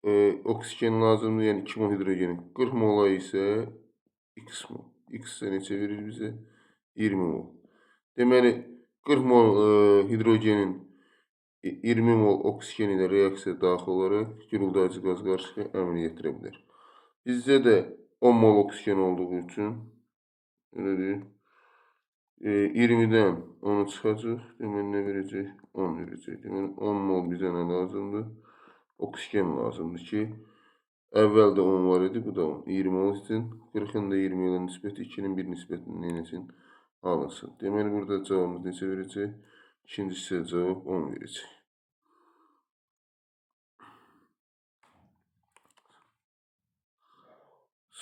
oksigen lazımdır, yəni 2 mol hidrogenin. 40 mola isə x mol. X neçə verir bizə? 20 mol. Deməli 40 mol hidrogenin 20 mol oksigen ilə reaksiya daxil olaraq gürüldayıcı qaz qarışığı əmələ yetirə bilər. Bizdə də 10 mol oksigen olduğu üçün elədir. 20-dən 10'u çıxacaq. Deməli nə verəcək? 10 verəcək. Deməli 10 mol bizə nə lazımdır? Oksigen lazımdır ki, əvvəldə 10 var idi, bu da 10. 20 mol üçün 40'ın da 20 ilə nisbəti 2'nin 1 nisbətinin neyləsin? Alınsın. Deməli burada cavabımız neçə verəcək? İkincisi cavab 10 verəcək.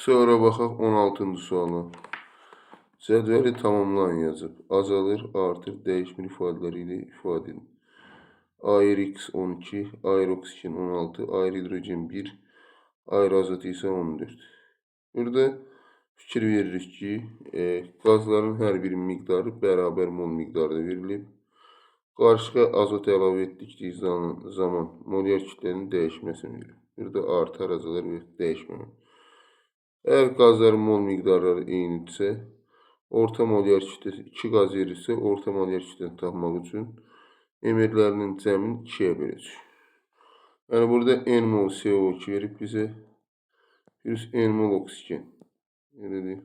Sonra baxaq 16-cı suala. Cədvəli tamamlayın yazıb. Azalır, artır, dəyişmir ifadələri ilə ifadə edin. Ayrı X 12, ayrı oksigen 16, ayrı hidrogen 1, ayrı azot isə 14. Burada fikir veririk ki, qazların hər birinin miqdarı bərabər mol miqdarda verilib. Qarışığa azot əlavə etdikləri zaman molyar kütlənin dəyişməsini verir. Burada artar, azalar və dəyişməmə. Əgər qazların mol miqdarları eynidirsə, orta molyar kütləsi 2 qaz verirsə, orta molyar kütləni tapmaq üçün emirlərinin cəmini 2'yə böləcək. Yəni burada n mol CO2 verib bizə, plus n mol oksigen. Elədir.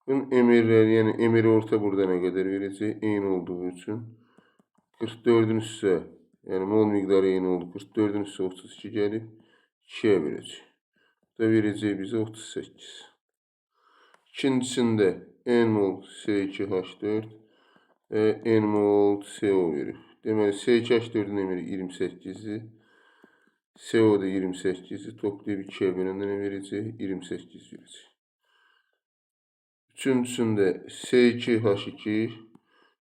Bunun emirləri, yəni emir orta burada nə qədər verəcək? Eyni olduğu üçün 44'ün üstə, yəni mol miqdarı eyni oldu. 44'ün üstə 32 gəlib 2'yə böləcək. Bu da verəcək bizə 38. İkincisində n mol C2H4 və n mol CO verir. Deməli C2H4'ün emiri 28'dir. CO da 28'dir. Toplayıb 2'yə böləndə nə verəcək? 28 verəcək. Üçüncüsündə C2H2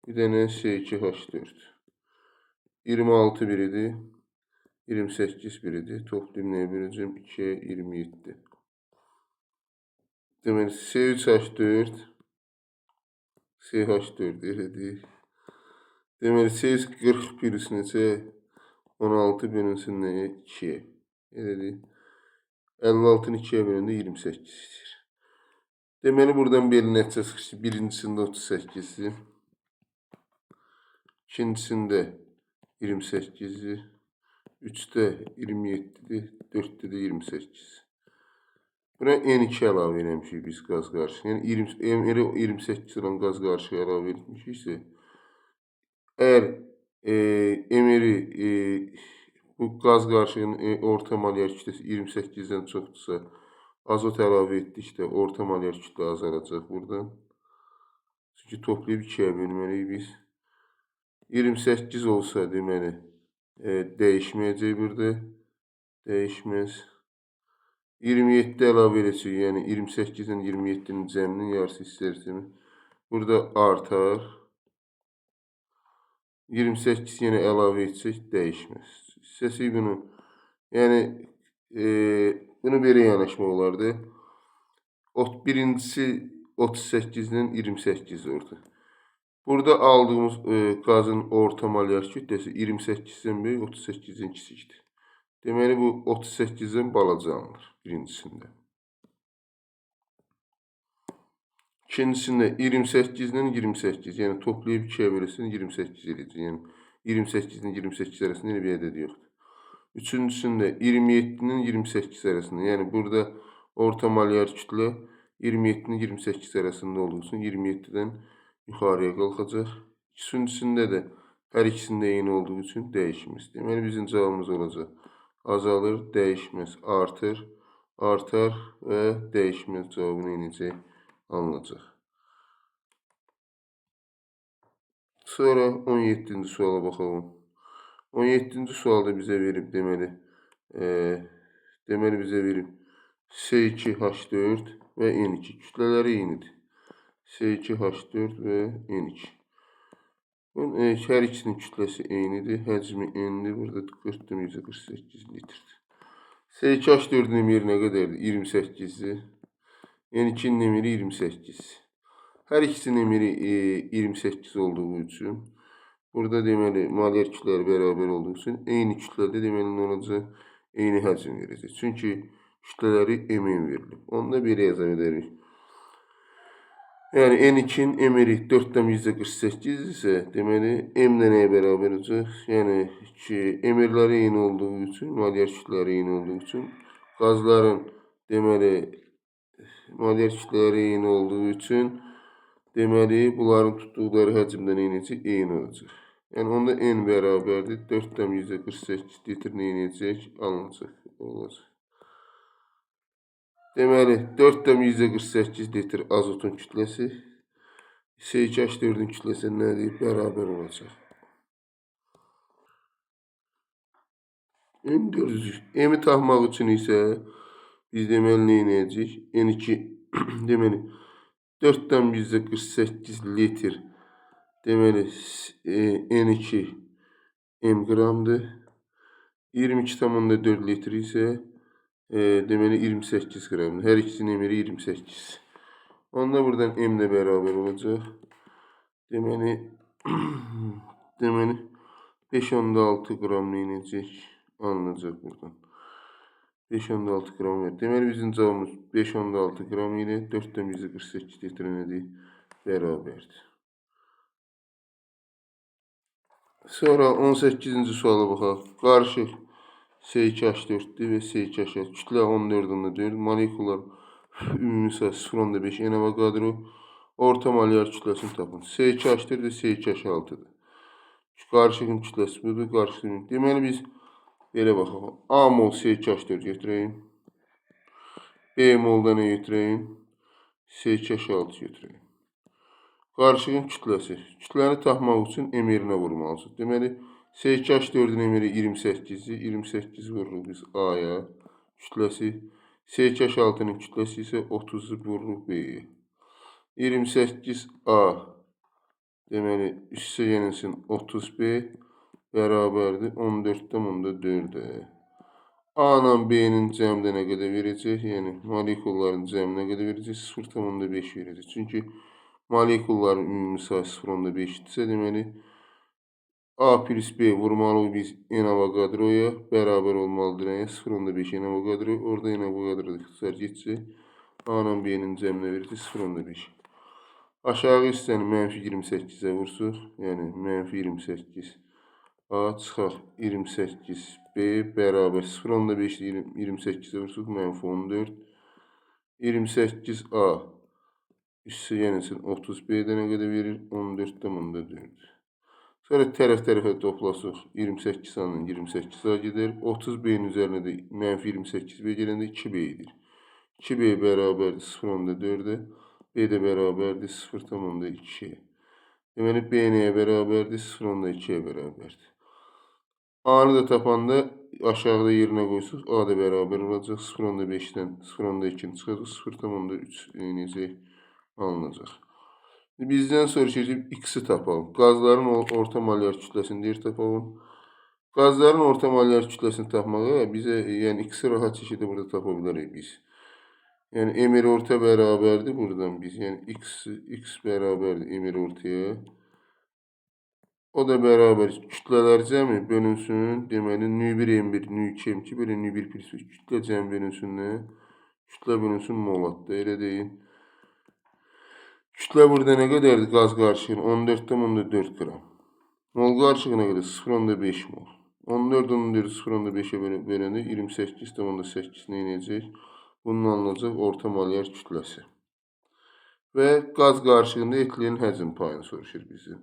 bir dənə C2H4. 26 biridir. 28 biridir. Toplayıb nəyə böləcəm? 2'yə 27. Deməli C3H4 CH4 elədir. Deməli C141 neçə? 16 bölünsün nəyə? 2'yə. Elədir. 56'nı 2'yə böləndə 28 istəyir. Deməli buradan belə nəticə çıxır ki, birincisində 38'dir. İkincisində 28'dir. 3'də 27'dir. 4'də də 28. Buna N2 əlavə eləmişik biz qaz qarışığı. Yəni 28 olan qaz qarışığı əlavə etmişiksə, əgər emiri bu qaz qarışığının orta molyar kütləsi 28'dən çoxdursa, azot əlavə etdikdə orta molyar kütlə azalacaq buradan. Çünki toplayıb 2'yə bölməliyik biz. 28 olsa deməli dəyişməyəcək burada. Dəyişməz. 27 əlavə eləsək, yəni 28 ilə 27'nin cəminin yarısı istərsək, burada artar. 28 yenə əlavə etsək dəyişməz. İstəsək bunu, yəni bunu belə yanaşmaq olardı. Birincisi 38'dən 28 orada. Burada aldığımız qazın orta molyar kütləsi 28'dən böyük, 38'dən kiçikdir. Deməli bu 38'dən balaca alınır birincisində. İkincisində 28'dən 28, yəni toplayıb 2'yə bölürsən 28 edəcək. Yəni 28'dən 28 arasında elə bir ədəd yoxdur. Üçüncüsündə 27'nin 28 arasında, yəni burada orta molyar kütlə 27'nin 28 arasında olduğu üçün 27'dən yuxarıya qalxacaq. Üçüncüsündə də hər ikisində eyni olduğu üçün dəyişməz. Deməli bizim cavabımız olacaq. Azalır, dəyişməz, artır, artar və dəyişməz cavabını necə alınacaq. Sonra 17-ci suala baxalım. 17-ci sualda bizə verib deməli bizə verib C2H4 və N2 kütlələri eynidir. C2H4 və N2. Hər ikisinin kütləsi eynidir. Həcmi N-dir. Burada 40,48 litrdir. C2H4'ün emiri nə qədərdir? 28'dir. N2'nin emiri 28. Hər ikisinin emiri 28 olduğu üçün burada deməli molyar kütlələri bərabər olduğu üçün eyni kütlədə deməli nə olacaq? eyni həcm verəcək. Çünki kütlələri m-in verilib. Onda belə yaza bilərik. Yəni n2-nin m-i 4,48 isə, deməli m də nəyə bərabər olacaq? Yəni ki, m-ləri eyni olduğu üçün, molyar kütlələri eyni olduğu üçün qazların deməli molyar kütlələri eyni olduğu üçün deməli bunların tutduqları həcmdən eyni olacaq. Yəni onda n bərabərdir 4,48 litr neynəyəcək? Alınacaq. Olacaq. Deməli 4,48 litr azotun kütləsi SH4-ün kütləsi nədir? Bərabər olacaq. M-i tapmaq üçün isə biz deməli neynəyəcək? N2 deməli 4,48 litr deməli N2 m qramdır. 22,4 litr isə deməli 28 qramdır. Hər ikisinin emiri 28. Onda buradan m də bərabər olacaq. Deməli 5,6 qram neynəyəcək? Alınacaq buradan. 5,6 qram var. Deməli bizim cavabımız 5,6 qram ilə 4,48 litr nədir? Bərabərdir. Sonra 18-ci suala baxaq. Qarışıq S2H4-dür və S2H4. Kütlə 14,4. Molekular ümumi sayı 0,5 n Avogadro. Orta molyar kütləsini tapın. S2H4 və S2H6-dır. Qarışığın kütləsi budur. Qarışığın. Deməli biz belə baxaq. A mol S2H4 götürəyim. B molda nə götürəyim? S2H6 götürəyim. Qarışığın kütləsi. Kütləni tapmaq üçün m yerinə vurmalısınız. Deməli, S2H4-ün m-i 28-dir. 28 vururuq biz A-ya. Kütləsi. S2H6-nın kütləsi isə 30-u vururuq B-yə. 28A deməli, üstə yenilsin 30B bərabərdir 14,4-ə. A ilə B-nin cəmdə nə qədər verəcək? Yəni, molekulların cəmi nə qədər verəcək? 0,5 verəcək. Çünki molekulların ümumi sayı 0,5-dirsə, deməli, A plus B vurmalıyıq biz n Avogadroya bərabər olmalıdır. 0,5 n Avogadro. Orada n Avogadro ixtisar geçəcək. A ilə B-nin cəminə verəcək 0,5. Aşağı hissəni mənfi 28-ə vursuq. Yəni, mənfi 28. A çıxaq 28. B bərabər 0,5 28-ə vursuq. Mənfi 14. 28A üstə yenilsin 30B-də nə qədər verir? 14,4. Sonra tərəf-tərəfə toplasıq. 28 sanın 28A gedər. 30B-nin üzərinə də mənfi 28B gələndə 2B-dir. 2B bərabərdir 0,4-ə. B də bərabərdir 0,2-yə. Deməli, B nəyə bərabərdir? 0,2-yə bərabərdir. A-nı da tapanda aşağıda yerinə qoysuq. A da bərabər olacaq. 0,5-dən 0,2-ni çıxacaq. 0,3 eləyəcək. Alınacaq. Bizdən soruşur ki, X-i tapalım. Qazların orta molyar kütləsini deyir tapalım. Qazların orta molyar kütləsini tapmağa bizə, yəni X-i rahat şəkildə burada tapa bilərik biz. Yəni M orta bərabərdir buradan biz. Yəni X bərabərdir M ortaya. O da bərabər kütlələr cəmi bölünsün. Deməli, nü1 M1, nü2 M2 belə nü1 plus kütlə cəmi bölünsün nə? Kütlə bölünsün molatda. Elə deyin. Kütlə burada nə qədərdir qaz qarışığın? 14,4 qram. Mol qarışığı nə qədər? 0,5 mol. 14,4 0,5-ə böləndə 28,8 neynəyəcək? Bunun alınacaq orta molyar kütləsi. Və qaz qarışığında etilin həcm payını soruşur bizdən.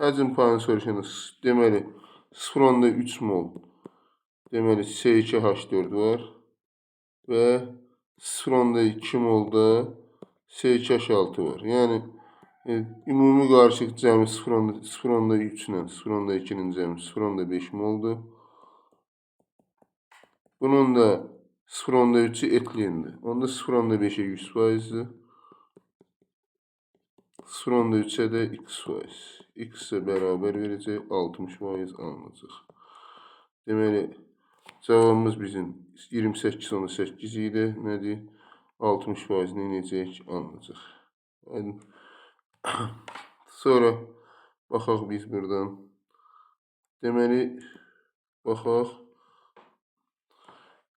Həcm payını soruşanda deməli 0,3 mol deməli S2H4 var və 0,2 molda S2H6 var. Yəni, ümumi qarışıq cəmi 0,3 ilə 0,2-nin cəmi 0,5 moldur. Bunun da 0,3-ü etilindir. Onda 0,5-ə 100%-dir. 0,3-ə də x%. X isə bərabər verəcək 60% alınacaq. Deməli, cavabımız bizim 28,8 idi. Nədir? 60% neynəyəcək? Alınacaq. Sonra baxaq biz buradan. Deməli, baxaq.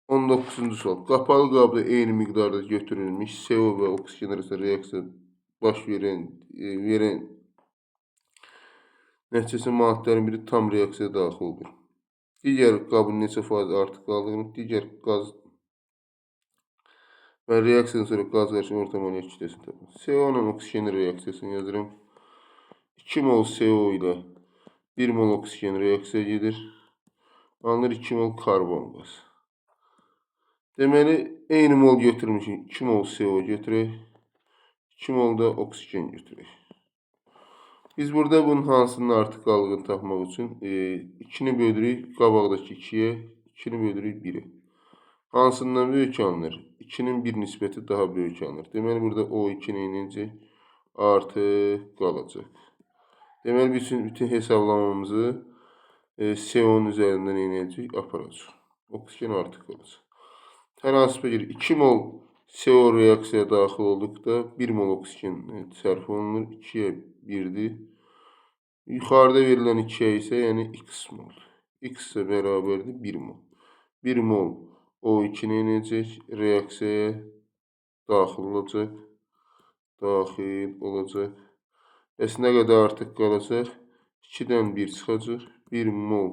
19-cu sual. Qapalı qabda eyni miqdarda götürülmüş CO və oksigen arasında reaksiya baş verən nəticəsində maddələrin biri tam reaksiyaya daxil olur. Digər qabın neçə faiz artıq qaldığını, digər qaz və reaksiyadan sonra qaz qarışımı orta molekyul kütləsini tapın. CO ilə oksigen reaksiyasını yazıram. 2 mol CO ilə 1 mol oksigen reaksiya gedir. Alınır 2 mol karbon qaz. Deməli, eyni mol götürmüşük. 2 mol CO götürək. 2 mol da oksigen götürək. Biz burada bunun hansının artıq qaldığını tapmaq üçün 2-ni bölürük qabaqdakı 2-yə, 2-ni bölürük 1-ə. Hansından böyük alınır? 2-nin 1 nisbəti daha böyük alınır. Deməli, burada O2 necə artıq qalacaq. Deməli, bütün hesablamamızı CO-nun üzərindən eləyəcək, aparacaq. Oksigen artıq qalacaq. Tənasibə görə 2 mol CO reaksiyaya daxil olduqda 1 mol oksigen sərf olunur. 2-yə 1-dir. Yuxarıda verilən 2-yə isə yəni x mol. X isə bərabərdir 1 mol. 1 mol O2 necək reaksiyaya daxil olacaq. Daxil olacaq. Bəs nə qədər artıq qalacaq? 2-dən 1 çıxacaq. 1 mol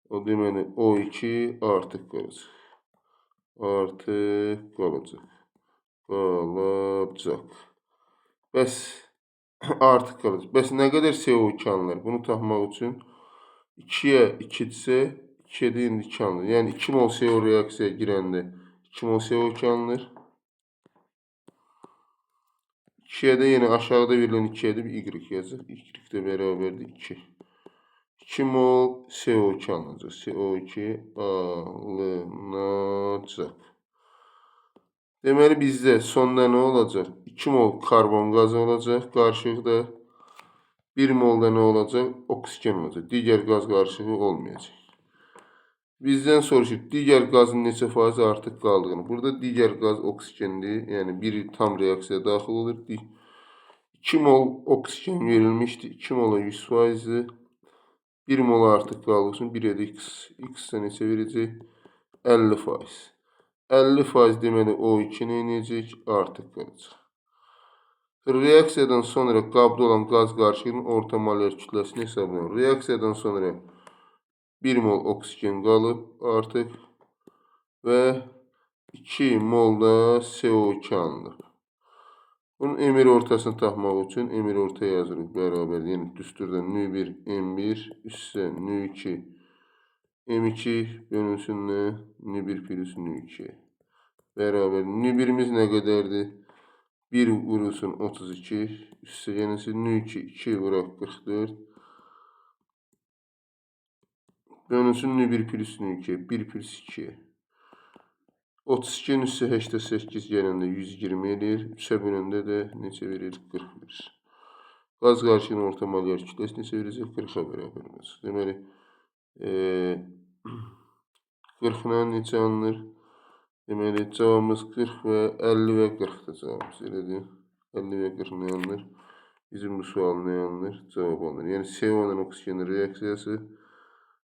o deməli O2 artıq qalacaq. Artıq qalacaq. Bəs artıq qalacaq. Bəs nə qədər CO2 alınır? Bunu tapmaq üçün 2-yə 2-dirsə 2-yə də indi 2 alınır. Yəni 2 mol CO reaksiyaya girəndə 2 mol CO2 alınır. 2-yə də yenə aşağıda verilən 2-yə də bir y yazır. Y də bərabərdir 2. 2 mol CO2 alınacaq. CO2 alınacaq. Deməli, bizdə sonda nə olacaq? 2 mol karbon qazı olacaq qarışıqda. 1 molda nə olacaq? Oksigen olacaq. Digər qaz qarışığı olmayacaq. Bizdən soruşur, digər qazın neçə faiz artıq qaldığını. Burada digər qaz oksigendir. Yəni, biri tam reaksiyaya daxil olur. 2 mol oksigen verilmişdir. 2 mola 100%-dir. 1 mol artıq qaldığı üçün 1-ə də x. X də neçə verəcək? 50%. 50% deməli O2 necək? Artıq qalacaq. Reaksiyadan sonra qabda olan qaz qarışığının orta molekyul kütləsini hesablayın. Reaksiyadan sonra 1 mol oksigen qalıb artıq və 2 mol da CO2 alınıb. Bunun emir ortasını tapmaq üçün emir orta yazırıq bərabər. Yəni, düsturda nü1, M1, üstsə nü2, M2 bölünsün nü1 plus nü2. Bərabər. Nü1'imiz nə qədərdir? 1 vurulsun 32. Üstsə yenəsi nü2, 2 vuraq 44. Bölünsün nü1 plus nü2. 1 plus 2. 32'nin üstə 88 gələndə 120 edir. 3'ə bölündə də neçə verir? 40 verir. Qaz qarışığının orta molekyul kütləsi neçə verəcək? 40-a bərabər olacaq. Deməli, 40-la neçə alınır? Deməli, cavabımız 40 və 50 və 40-da cavabımız. Elədir. 50 və 40 nə alınır? Bizim bu sual nə alınır? Cavab alınır. Yəni, CO ilə oksigenin reaksiyası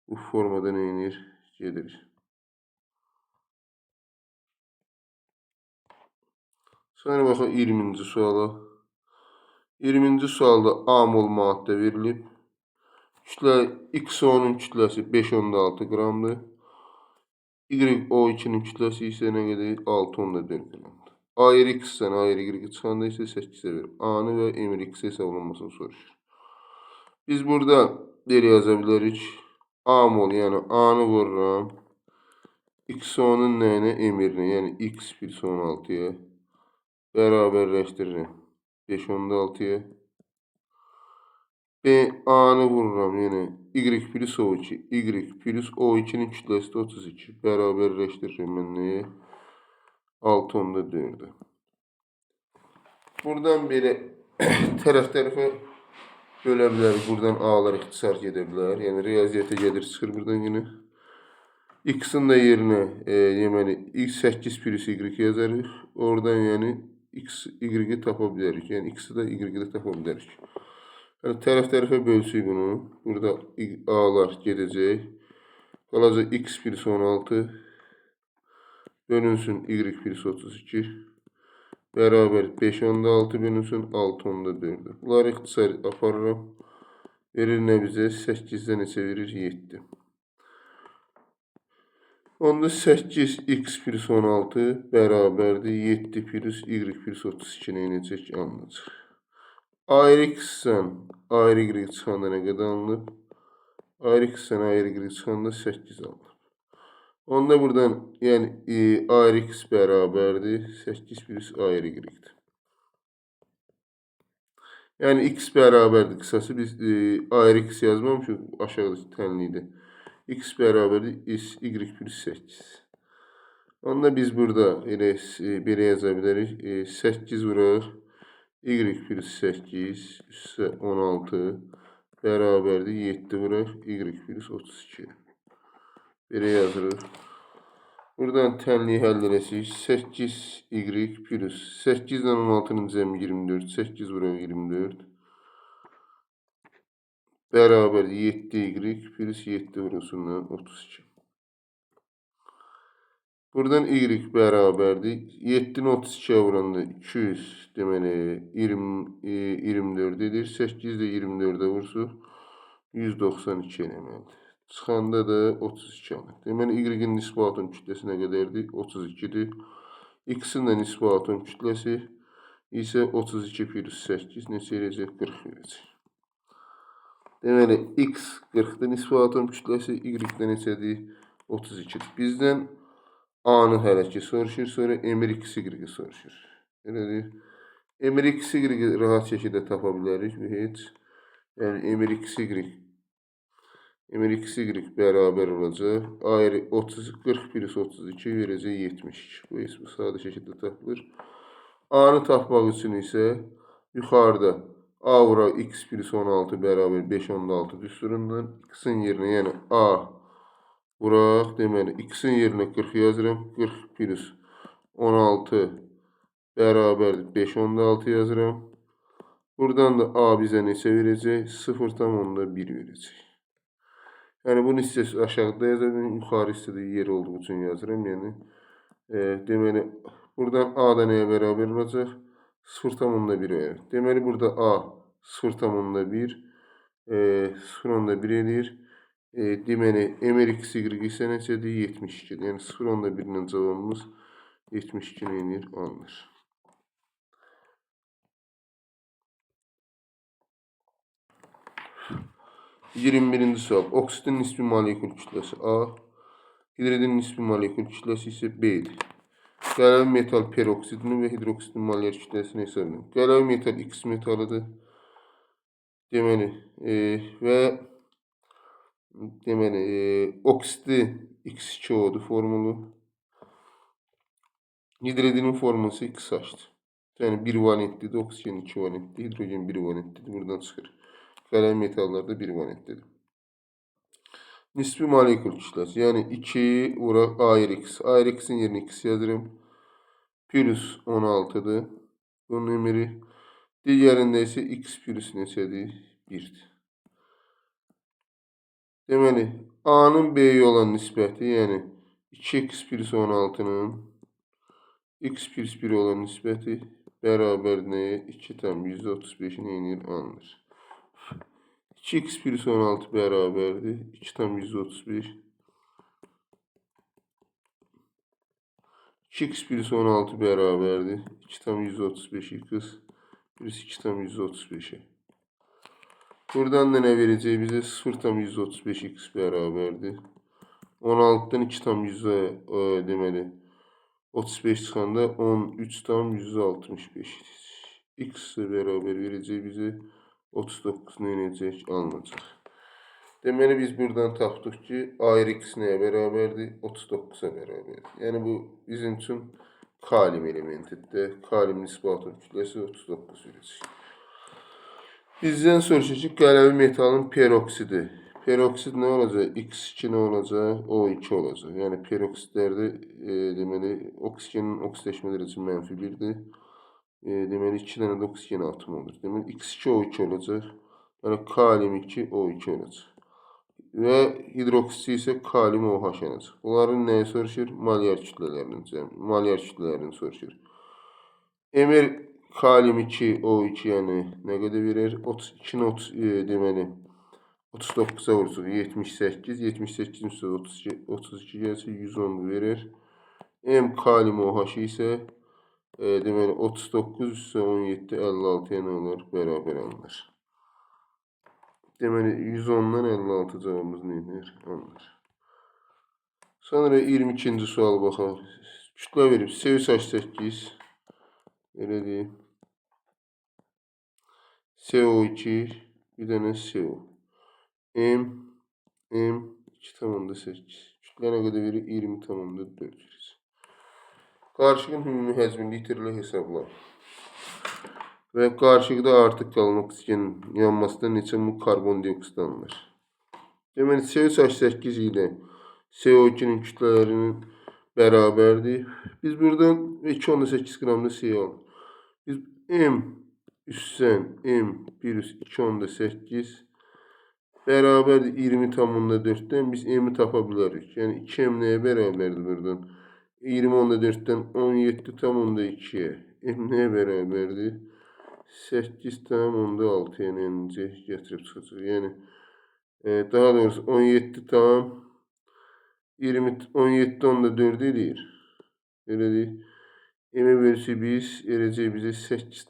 bu formada nə edir? Gedir. Sonra baxaq 20-ci suala. 20-ci sualda A mol maddə verilib. XO-nun kütləsi 5,6 qramdır. YO2-nin kütləsi isə nə qədər? 6,4 qramdır. Ayrı X-dən ayrı Y çıxanda isə 8-ə verir. A-nı və MX hesablanmasını soruşur. Biz burada belə yaza bilərik. A mol, yəni A-nı vururam. XO-nun nəyinə? Emirinə, yəni X plus 16-ya bərabərləşdirirəm. 5,6-ya. A-nı vururam, yəni Y plus O2. Y plus O2-nin kütləsi də 32. Bərabərləşdirirəm mən nəyə? 6,4-ə. Buradan belə tərəf-tərəfə bölə bilərik. Buradan A-lar ixtisar gedə bilər. Yəni, riyaziyyətə gedir, çıxır buradan yenə. X-in də yerinə, deməli, X8 plus Y yazarıq. Oradan, yəni, X, Y-i tapa bilərik. Yəni, X-i də Y-i də tapa bilərik. Yəni, tərəf-tərəfə bölsük bunu. Burada A-lar gedəcək. Qalacaq X plus 16 bölünsün y - 32 bərabər 5 onda 6 bölünsün 6 onda 4. Bunları ixtisar aparıram. Verir nə bizə? 8-də neçə verir? 7. Onda 8x plus 16 bərabərdir 7 plus y plus 32 neyəcək? Alınacaq. Ayrı x-dən ayrı y çıxanda nə qədər alınıb? Ayrı x-dən ayrı y çıxanda 8 alınıb. Onda buradan yəni ayrı x bərabərdir 8 plus ayrı y-dir. Yəni x bərabərdir qısası biz ayrı x yazmamışıq, aşağıda tənlidir. X bərabərdir y plus 8. Onda biz burada elə belə yaza bilərik. 8 vuraq y plus 8 üstə 16 bərabərdir 7 vuraq y plus 32. Belə yazırıq. Buradan tənliyi həll edəsirik. 8y plus 8 ilə 16-nın cəmi 24. 8 vuraq 24 bərabər 7y plus 7 vurulsundan 32. Buradan y bərabərdir. 7-ni 32-yə vuranda 200 deməli 24 edir. 8 də 24-ə vursuq 192 eləməlidir. Çıxanda da 32 alır. Deməli y-in nisbi atom kütləsi nə qədərdir? 32-dir. X-in də nisbi atom kütləsi isə 32 plus 8 neçə eləyəcək? 40 verəcək. Deməli x 40-dır nisbi atom kütləsi, y-də neçədir? 32-dir. Bizdən A-nı hələ ki soruşur, sonra emir x-y soruşur. Elədir. Emir x-y rahat şəkildə tapa bilərik və heç. Yəni emir x-y bərabər olacaq. Ayrı 40 plus 32 verəcək 72. Bu sadə şəkildə tapılır. A-nı tapmaq üçün isə yuxarıda A vuraq x plus 16 bərabər 5 onda 6 düsturundan x-in yerinə, yəni A vuraq, deməli x-in yerinə 40 yazıram. 40 plus 16 bərabərdir 5 onda 6 yazıram. Buradan da A bizə neçə verəcək? 0,1 verəcək. Yəni bunun hissəsi aşağıda yazıram, yuxarı hissədə yer olduğu üçün yazıram. Yəni deməli buradan A da nəyə bərabər olacaq? 0,1 verir. Deməli burada A 0,1 0,1 edir. Deməli emir x-y isə neçədir? 72. Yəni 0,1 ilə cavabımız 72 neyinir? Alınır. 21-ci sual. Oksidin nisbi molekul kütləsi A, hidridin nisbi molekul kütləsi isə B-dir. Qələvi metal peroksidinin və hidroksidin molyar kütləsini hesablayın. Qələvi metal X metalıdır. Deməli və deməli oksidi X2O-dur formulu. Hidridinin forması XH-dır. Yəni 1 valentlidir, oksigen 2 valentlidir, hidrogen 1 valentlidir. Buradan çıxır. Qələvi metallarda 1 valentlidir. Nisbi molekul kütləsi, yəni 2 vuraq ARX. ARX-in yerinə x yazırım. Plus 16-dır. Bunun emiri. Digərində isə x plus neçədir? 1-dir. Deməli, A-nın B-yə olan nisbəti, yəni 2x plus 16-nın x plus 1 olan nisbəti bərabər nəyə? 2,135 neyinir? Alınır. 2x plus 16 bərabərdir. 2,135. 2x plus 16 bərabərdir. 2,135 x plus 2,135'e. Buradan da nə verəcək bizə? 0,135 x bərabərdir. 16-dan 2,100 deməli 35 çıxanda 13,165 x bərabər verəcək bizə 39 neyəcək? Alınacaq. Deməli biz buradan tapdıq ki, ARX nəyə bərabərdir? 39-a bərabərdir. Yəni bu bizim üçün kalium elementidir. Kalium nisbi atom kütləsi 39 verəcək. Bizdən soruşur ki, qələvi metalın peroksidi. Peroksid nə olacaq? X2 nə olacaq? O2 olacaq. Yəni peroksidlərdə deməli oksigenin oksidaşma dərəcəsi -1-dir. Deməli 2 dənə də oksigen atomu olur. Deməli X2O2 olacaq. Yəni kalium 2 O2 olacaq. və hidroksidi isə kalium OH yanacaq. Bunların nəyi soruşur? Molyar kütlələrini soruşur. Mr kalium 2 O2 yəni nə qədər verir? 32 deməli 39-a vursuq 78, 78-in üstə 32 gəlsə 110 verir. M kalium OH isə deməli 39 üstə 17 56 yəni onlar bərabər alınır. Deməli 110-dan 56 cavabımız neydir? Alınır. Sonra 22-ci sual baxaq. Kütlə verib C3H8 elə deyim. CO2 bir dənə CO. M 2,8. Kütlə nə qədər verir? 20,4 verir. Qarışığın ümumi həcmi litrlə hesabla. Və qarışıqda artıq qalan oksigenin yanmasında neçə mol karbondioksid alınır? Deməli, C3H8 ilə CO2-nin kütlələrinin bərabərdir. Biz buradan 2,8 qram da CO alırıq. Biz M üstsən M 2,8 bərabərdir 20,4-dən biz M-i tapa bilərik. Yəni 2M nəyə bərabərdir buradan? 20,4-dən 17,2-yə. M nəyə bərabərdir? 8,6, yəni necə gətirib çıxacaq. Yəni daha doğrusu 17,4 edir. Elə deyil. M-ə bölsək biz eləcək bizə 8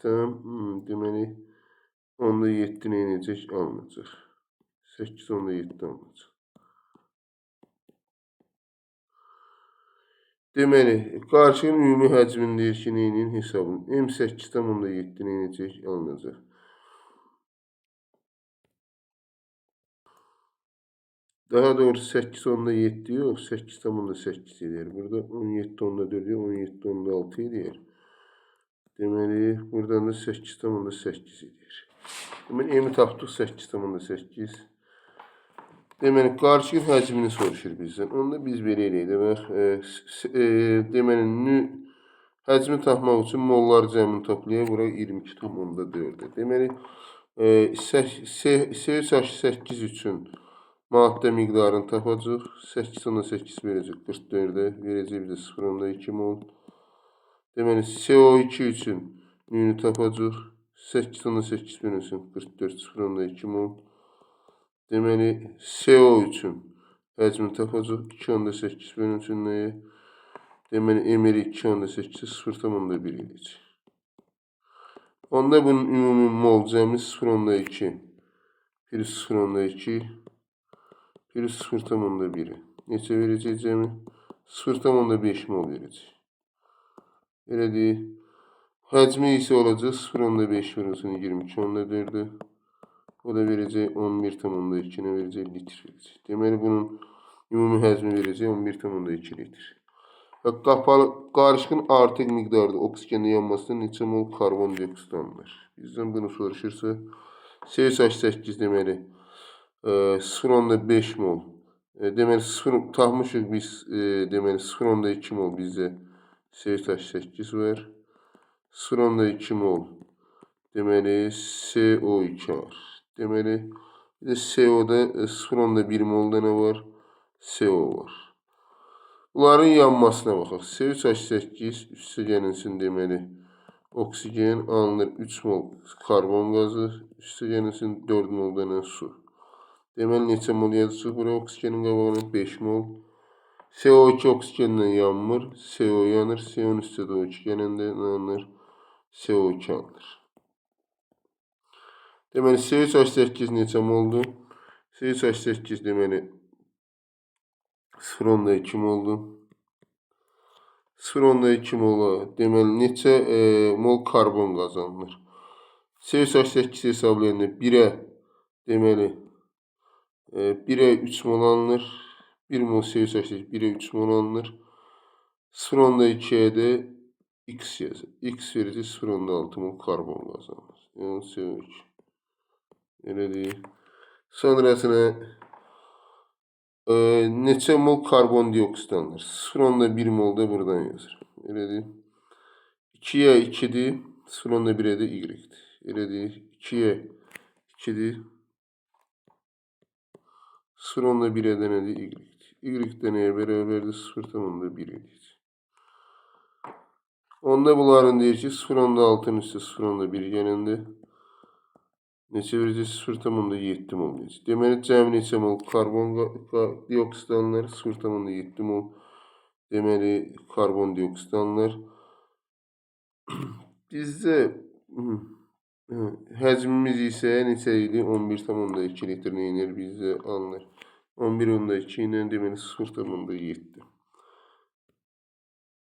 deməli 17 necək alınacaq. 8,7 alınacaq. Deməli, qarışığın ümumi həcmini deyir ki, neyinin hesabını? M 8,7 necək alınacaq. Daha doğrusu 8,7 yox, 8,8 edir. Burada 17,4 yox, 17,6 edir. Deməli, buradan da 8,8 edir. Deməli, M-i tapdıq 8,8. Deməli, qarışığın həcmini soruşur bizdən. Onda biz belə eləyək. Deməli, həcmi tapmaq üçün mollar cəmini toplayaq. Bura 22,4-dir. Deməli, C3H8 üçün maddə miqdarını tapacaq. 8,8 verəcək 44-ə. Verəcək bizə 0,2 mol. Deməli, CO2 üçün nüyünü tapacaq. 8,8 bölünsün 44 0,2 mol. Deməli, CO üçün həcmi tapacaq. 2,8 bölünsün nəyə? Deməli, M-i 2,8-i 0,1 edəcək. Onda bunun ümumi mol cəmi 0,2 plus 0,2 plus 0,1. Neçə verəcək cəmi? 0,5 mol verəcək. Elə deyil. Həcmi isə olacaq 0,5 vurulsun 22,4-ə. O da verəcək 11,2, nə verəcək? Litr verəcək. Deməli, bunun ümumi həcmi verəcək 11,2 litr. Qapalı qarışığın artıq miqdarda oksigenin yanmasında neçə mol karbondioksid alınır? Bizdən bunu soruşursa, C3H8 deməli 0,5 mol. Deməli, tapmışıq biz deməli 0,2 mol bizdə C3H8 var. 0,2 mol deməli CO2 var. Deməli, bir də CO-da 0,1 molda nə var? CO var. Bunların yanmasına baxaq. C3H8 üstə gəlinsin deməli oksigen alınır 3 mol karbon qazı, üstə gəlinsin 4 mol da su. Deməli, neçə mol yazılır bura oksigenin qabağına? 5 mol. CO2 oksigenlə yanmır, CO yanır. CO-nun üstə də O2 gələndə nə alınır? CO2 alınır. Deməli, C3H8 neçə moldur? C3H8 deməli 0,2 moldur. 0,2 mola deməli neçə mol karbon qazanılır? C3H8 hesablayanda 1-ə deməli 1-ə 3 mol alınır. 1 mol C3H8 1-ə 3 mol alınır. 0,2-yə də X yazır. X verəcək 0,6 mol karbon qazanılır. Yəni CO2. Elə deyil. Sonrasına neçə mol karbondioksid alınır? 0,1 mol da buradan yazır. Elə deyil. 2-yə 2-dir. 0,1-ə də Y-dir. Elə deyil. 2-yə 2-dir. 0,1 ədənədir y. Y nəyə bərabərdir? 0,1 edir. Onda bunların deyir ki, 0,6'nın üstə 0,1 gələndə neçə verəcək? 0,7 mol deyəcək. Deməli, cəmi neçə mol karbon dioksid alınır? 0,7 mol. Deməli, karbon dioksid alınır. Bizdə həcmimiz isə neçə idi? 11,2 litr neynir bizdə alınır. 11,2 ilə deməli 0,7.